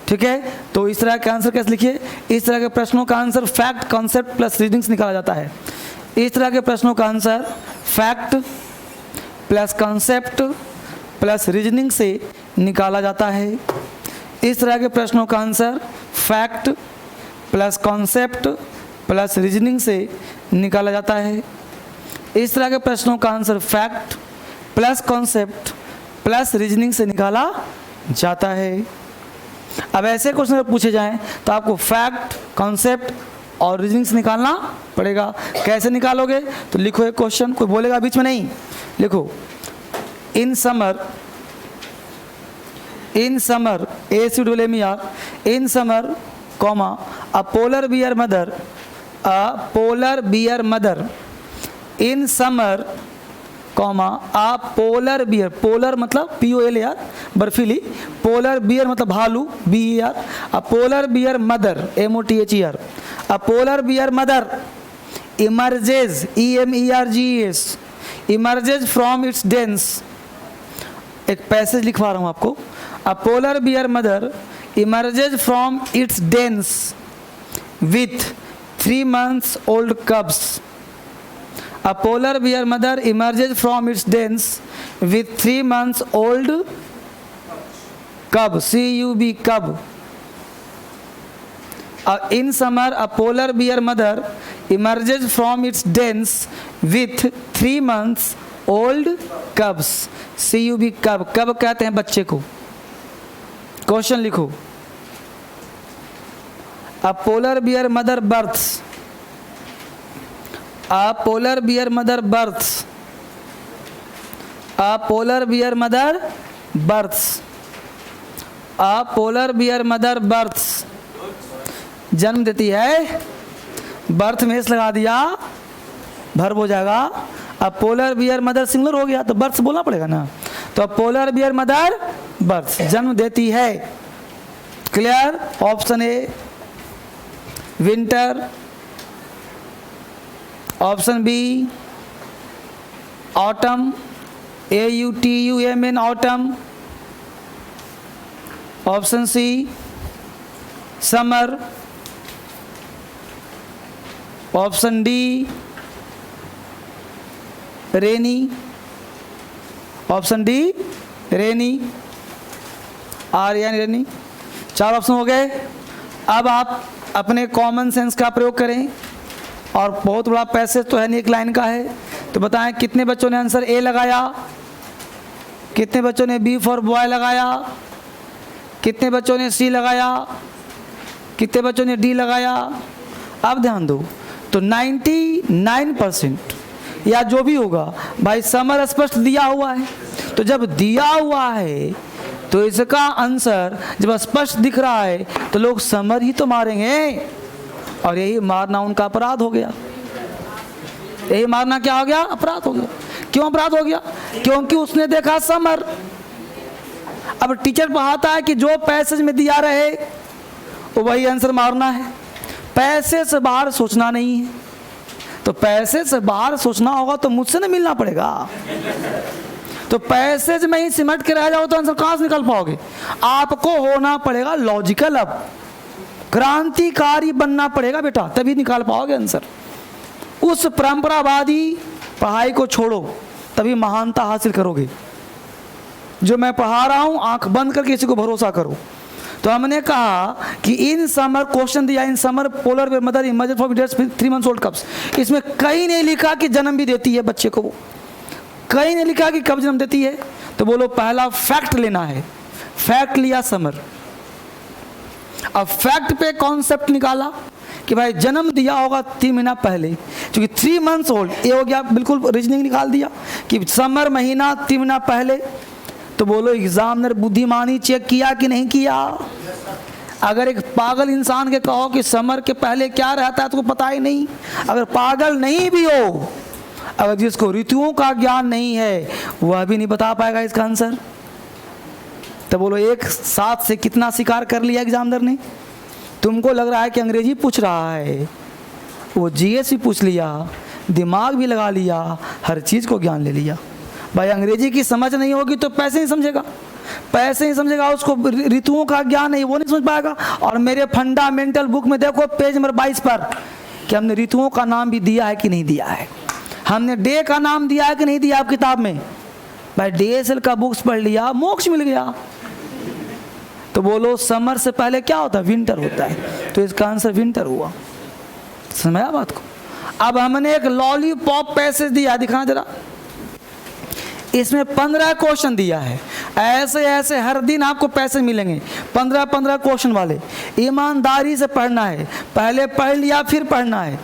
ठीक है। तो इस तरह के आंसर कैसे लिखिए, इस तरह के प्रश्नों का answer fact, concept plus reasoning से निकाला जाता है। इस तरह के प्रश्नों का answer fact plus concept plus reasoning से निकाला जाता है। इस तरह के प्रश्नों का answer fact plus concept plus reasoning से निकाला जाता है। इस तरह के प्रश्नों का answer fact plus concept plus reasoning से निकाला जाता है। अब ऐसे क्वेश्चन अगर पूछे जाएं तो आपको फैक्ट, कॉन्सेप्ट और रीजनिंग से निकालना पड़ेगा। कैसे निकालोगे, तो लिखो एक क्वेश्चन, कोई बोलेगा बीच में नहीं, लिखो in summer, in summer ACWMER, in summer comma a polar bear mother, a polar bear mother in summer comma a polar beer, polar मतलब POL यार, बर्फीली, पोलर बियर मतलब भालू, BER, a polar bear mother MOTHER, a polar bear mother emerges EMERGES, emerges from its dense. एक passage लिखवा रहा हूँ आपको, अ polar bear mother emerges from its dens with 3 months old cubs. A polar bear mother emerges from its dens with 3 months old cub, CUB, cub. In summer, a polar bear mother emerges from its dens with 3 months old cubs, CUB, cub. कब कहते हैं बच्चे को। Question लिखो a polar bear mother births, a polar bear mother births, a polar bear mother births, a polar bear mother births, जन्म देती है, birth में इस लगा दिया, भर्ब हो जाएगा। अब पोलर बियर मदर सिंगुलर हो गया तो बर्थ बोलना पड़ेगा ना, तो पोलर बियर मदर बर्थ, जन्म देती है। Clear. Option A winter, option B autumn, AUTUMN autumn, option C summer, option D rainy, option D rainy, or यानी रेनी। 4 ऑप्शन हो गए। अब आप अपने कॉमन सेंस का प्रयोग करें, और बहुत बड़ा पैसेज तो है नहीं, एक लाइन का है, तो बताएं कितने बच्चों ने आंसर ए लगाया, कितने बच्चों ने बी फॉर बॉय लगाया, कितने बच्चों ने सी लगाया, कितने बच्चों ने डी लगाया। अब ध्यान दो, तो 99% या जो भी होगा भाई समर स्पष्ट दिया हुआ है, तो जब दिया हुआ है तो इसका आंसर जब स्पष्ट दिख रहा है तो लोग समर ही तो मारेंगे, और यही मारना उनका अपराध हो गया। यही मारना क्या हो गया? अपराध हो गया। क्यों अपराध हो गया? क्योंकि उसने देखा समर। अब टीचर पढ़ाता है कि जो पैसेज में दिया रहे वो वही आंसर मारना है, पैसे से बाहर सोचना नहीं है। तो पैसे से बाहर सोचना होगा तो मुझसे ना मिलना पड़ेगा। तो पैसेज में ही सिमट के रह जाओ तो आंसर कहाँ से निकल पाओगे? आपको होना पड़ेगा लॉजिकल, अब क्रांतिकारी बनना पड़ेगा बेटा, तभी निकाल पाओगे आंसर। उस परंपरावादी पढ़ाई को छोड़ो, तभी महानता हासिल करोगे। जो मैं पढ़ा रहा हूँ आंख बंद करके किसी को भरोसा करो। तो हमने कहा कि इन समर क्वेश्चन दिया, in summer polar where mother emerge for 3 months old cubs. इसमें कहीं नहीं लिखा कि जन्म भी देती है बच्चे को, कहीं नहीं लिखा कि कब जन्म देती है। तो बोलो पहला फैक्ट लेना है, फैक्ट लिया समर। अब फैक्ट पे कॉन्सेप्ट निकाला कि भाई जन्म दिया होगा 3 महीना पहले, क्योंकि 3 months old, ये हो गया, बिल्कुल रीजनिंग निकाल दिया कि समर महीना 3 महीना पहले। तो बोलो एग्जामिनर बुद्धिमानी चेक किया कि नहीं किया? अगर एक पागल इंसान के कहो कि समर के पहले क्या रहता है तो पता ही नहीं, अगर पागल नहीं भी हो, अगर जिसको ऋतुओं का ज्ञान नहीं है वह भी नहीं बता पाएगा इसका आंसर। तो बोलो एक साथ से कितना शिकार कर लिया एग्जामिनर ने? तुमको लग रहा है कि अंग्रेजी पूछ रहा है, वो जीएस भी पूछ लिया, दिमाग भी लगा लिया, हर चीज़ को ज्ञान ले लिया। भाई अंग्रेजी की समझ नहीं होगी तो पैसे नहीं समझेगा, पैसे नहीं समझेगा, उसको ऋतुओं का ज्ञान नहीं, वो नहीं समझ पाएगा। और मेरे फंडामेंटल बुक में देखो पेज नंबर 22 पर कि हमने ऋतुओं का नाम भी दिया है कि नहीं दिया है, हमने डे का नाम दिया है कि नहीं दिया आप किताब में। भाई DSL का बुक्स पढ़ लिया, मोक्ष मिल गया। तो बोलो समर से पहले क्या होता है? विंटर होता है। तो इसका आंसर विंटर हुआ। समझा बात को? अब हमने एक लॉलीपॉप पैसेज दिया, दिखाना जरा। इसमें 15 क्वेश्चन दिया है, ऐसे ऐसे हर दिन आपको पैसे मिलेंगे 15 क्वेश्चन वाले। ईमानदारी से पढ़ना है, पहले पढ़ लिया फिर पढ़ना है।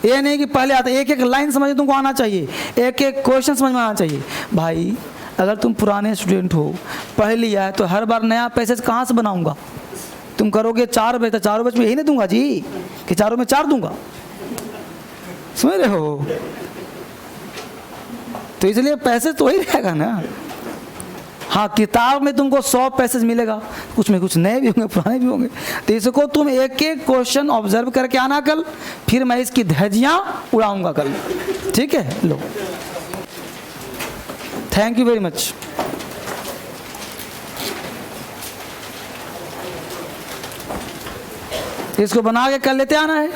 ये नहीं कि पहले आता, एक एक लाइन समझ तुमको आना चाहिए, एक एक क्वेश्चन समझ में आना चाहिए। भाई अगर तुम पुराने स्टूडेंट हो, पढ़ लिया है, तो हर बार नया पैसेज कहाँ से बनाऊंगा? तुम करोगे 4 बजे, तो 4 बजे में यही नहीं दूंगा जी कि 4 में 4 दूंगा, समझ रहे हो? तो इसलिए पैसे तो वही रहेगा ना। हाँ, किताब में तुमको 100 पैसेज मिलेगा, कुछ में कुछ नए भी होंगे, पुराने भी होंगे। तो इसको तुम एक एक क्वेश्चन ऑब्जर्व करके आना कल, फिर मैं इसकी धज्जियां उड़ाऊंगा कल, ठीक है? लो, थैंक यू वेरी मच। इसको बना के कल लेते आना है।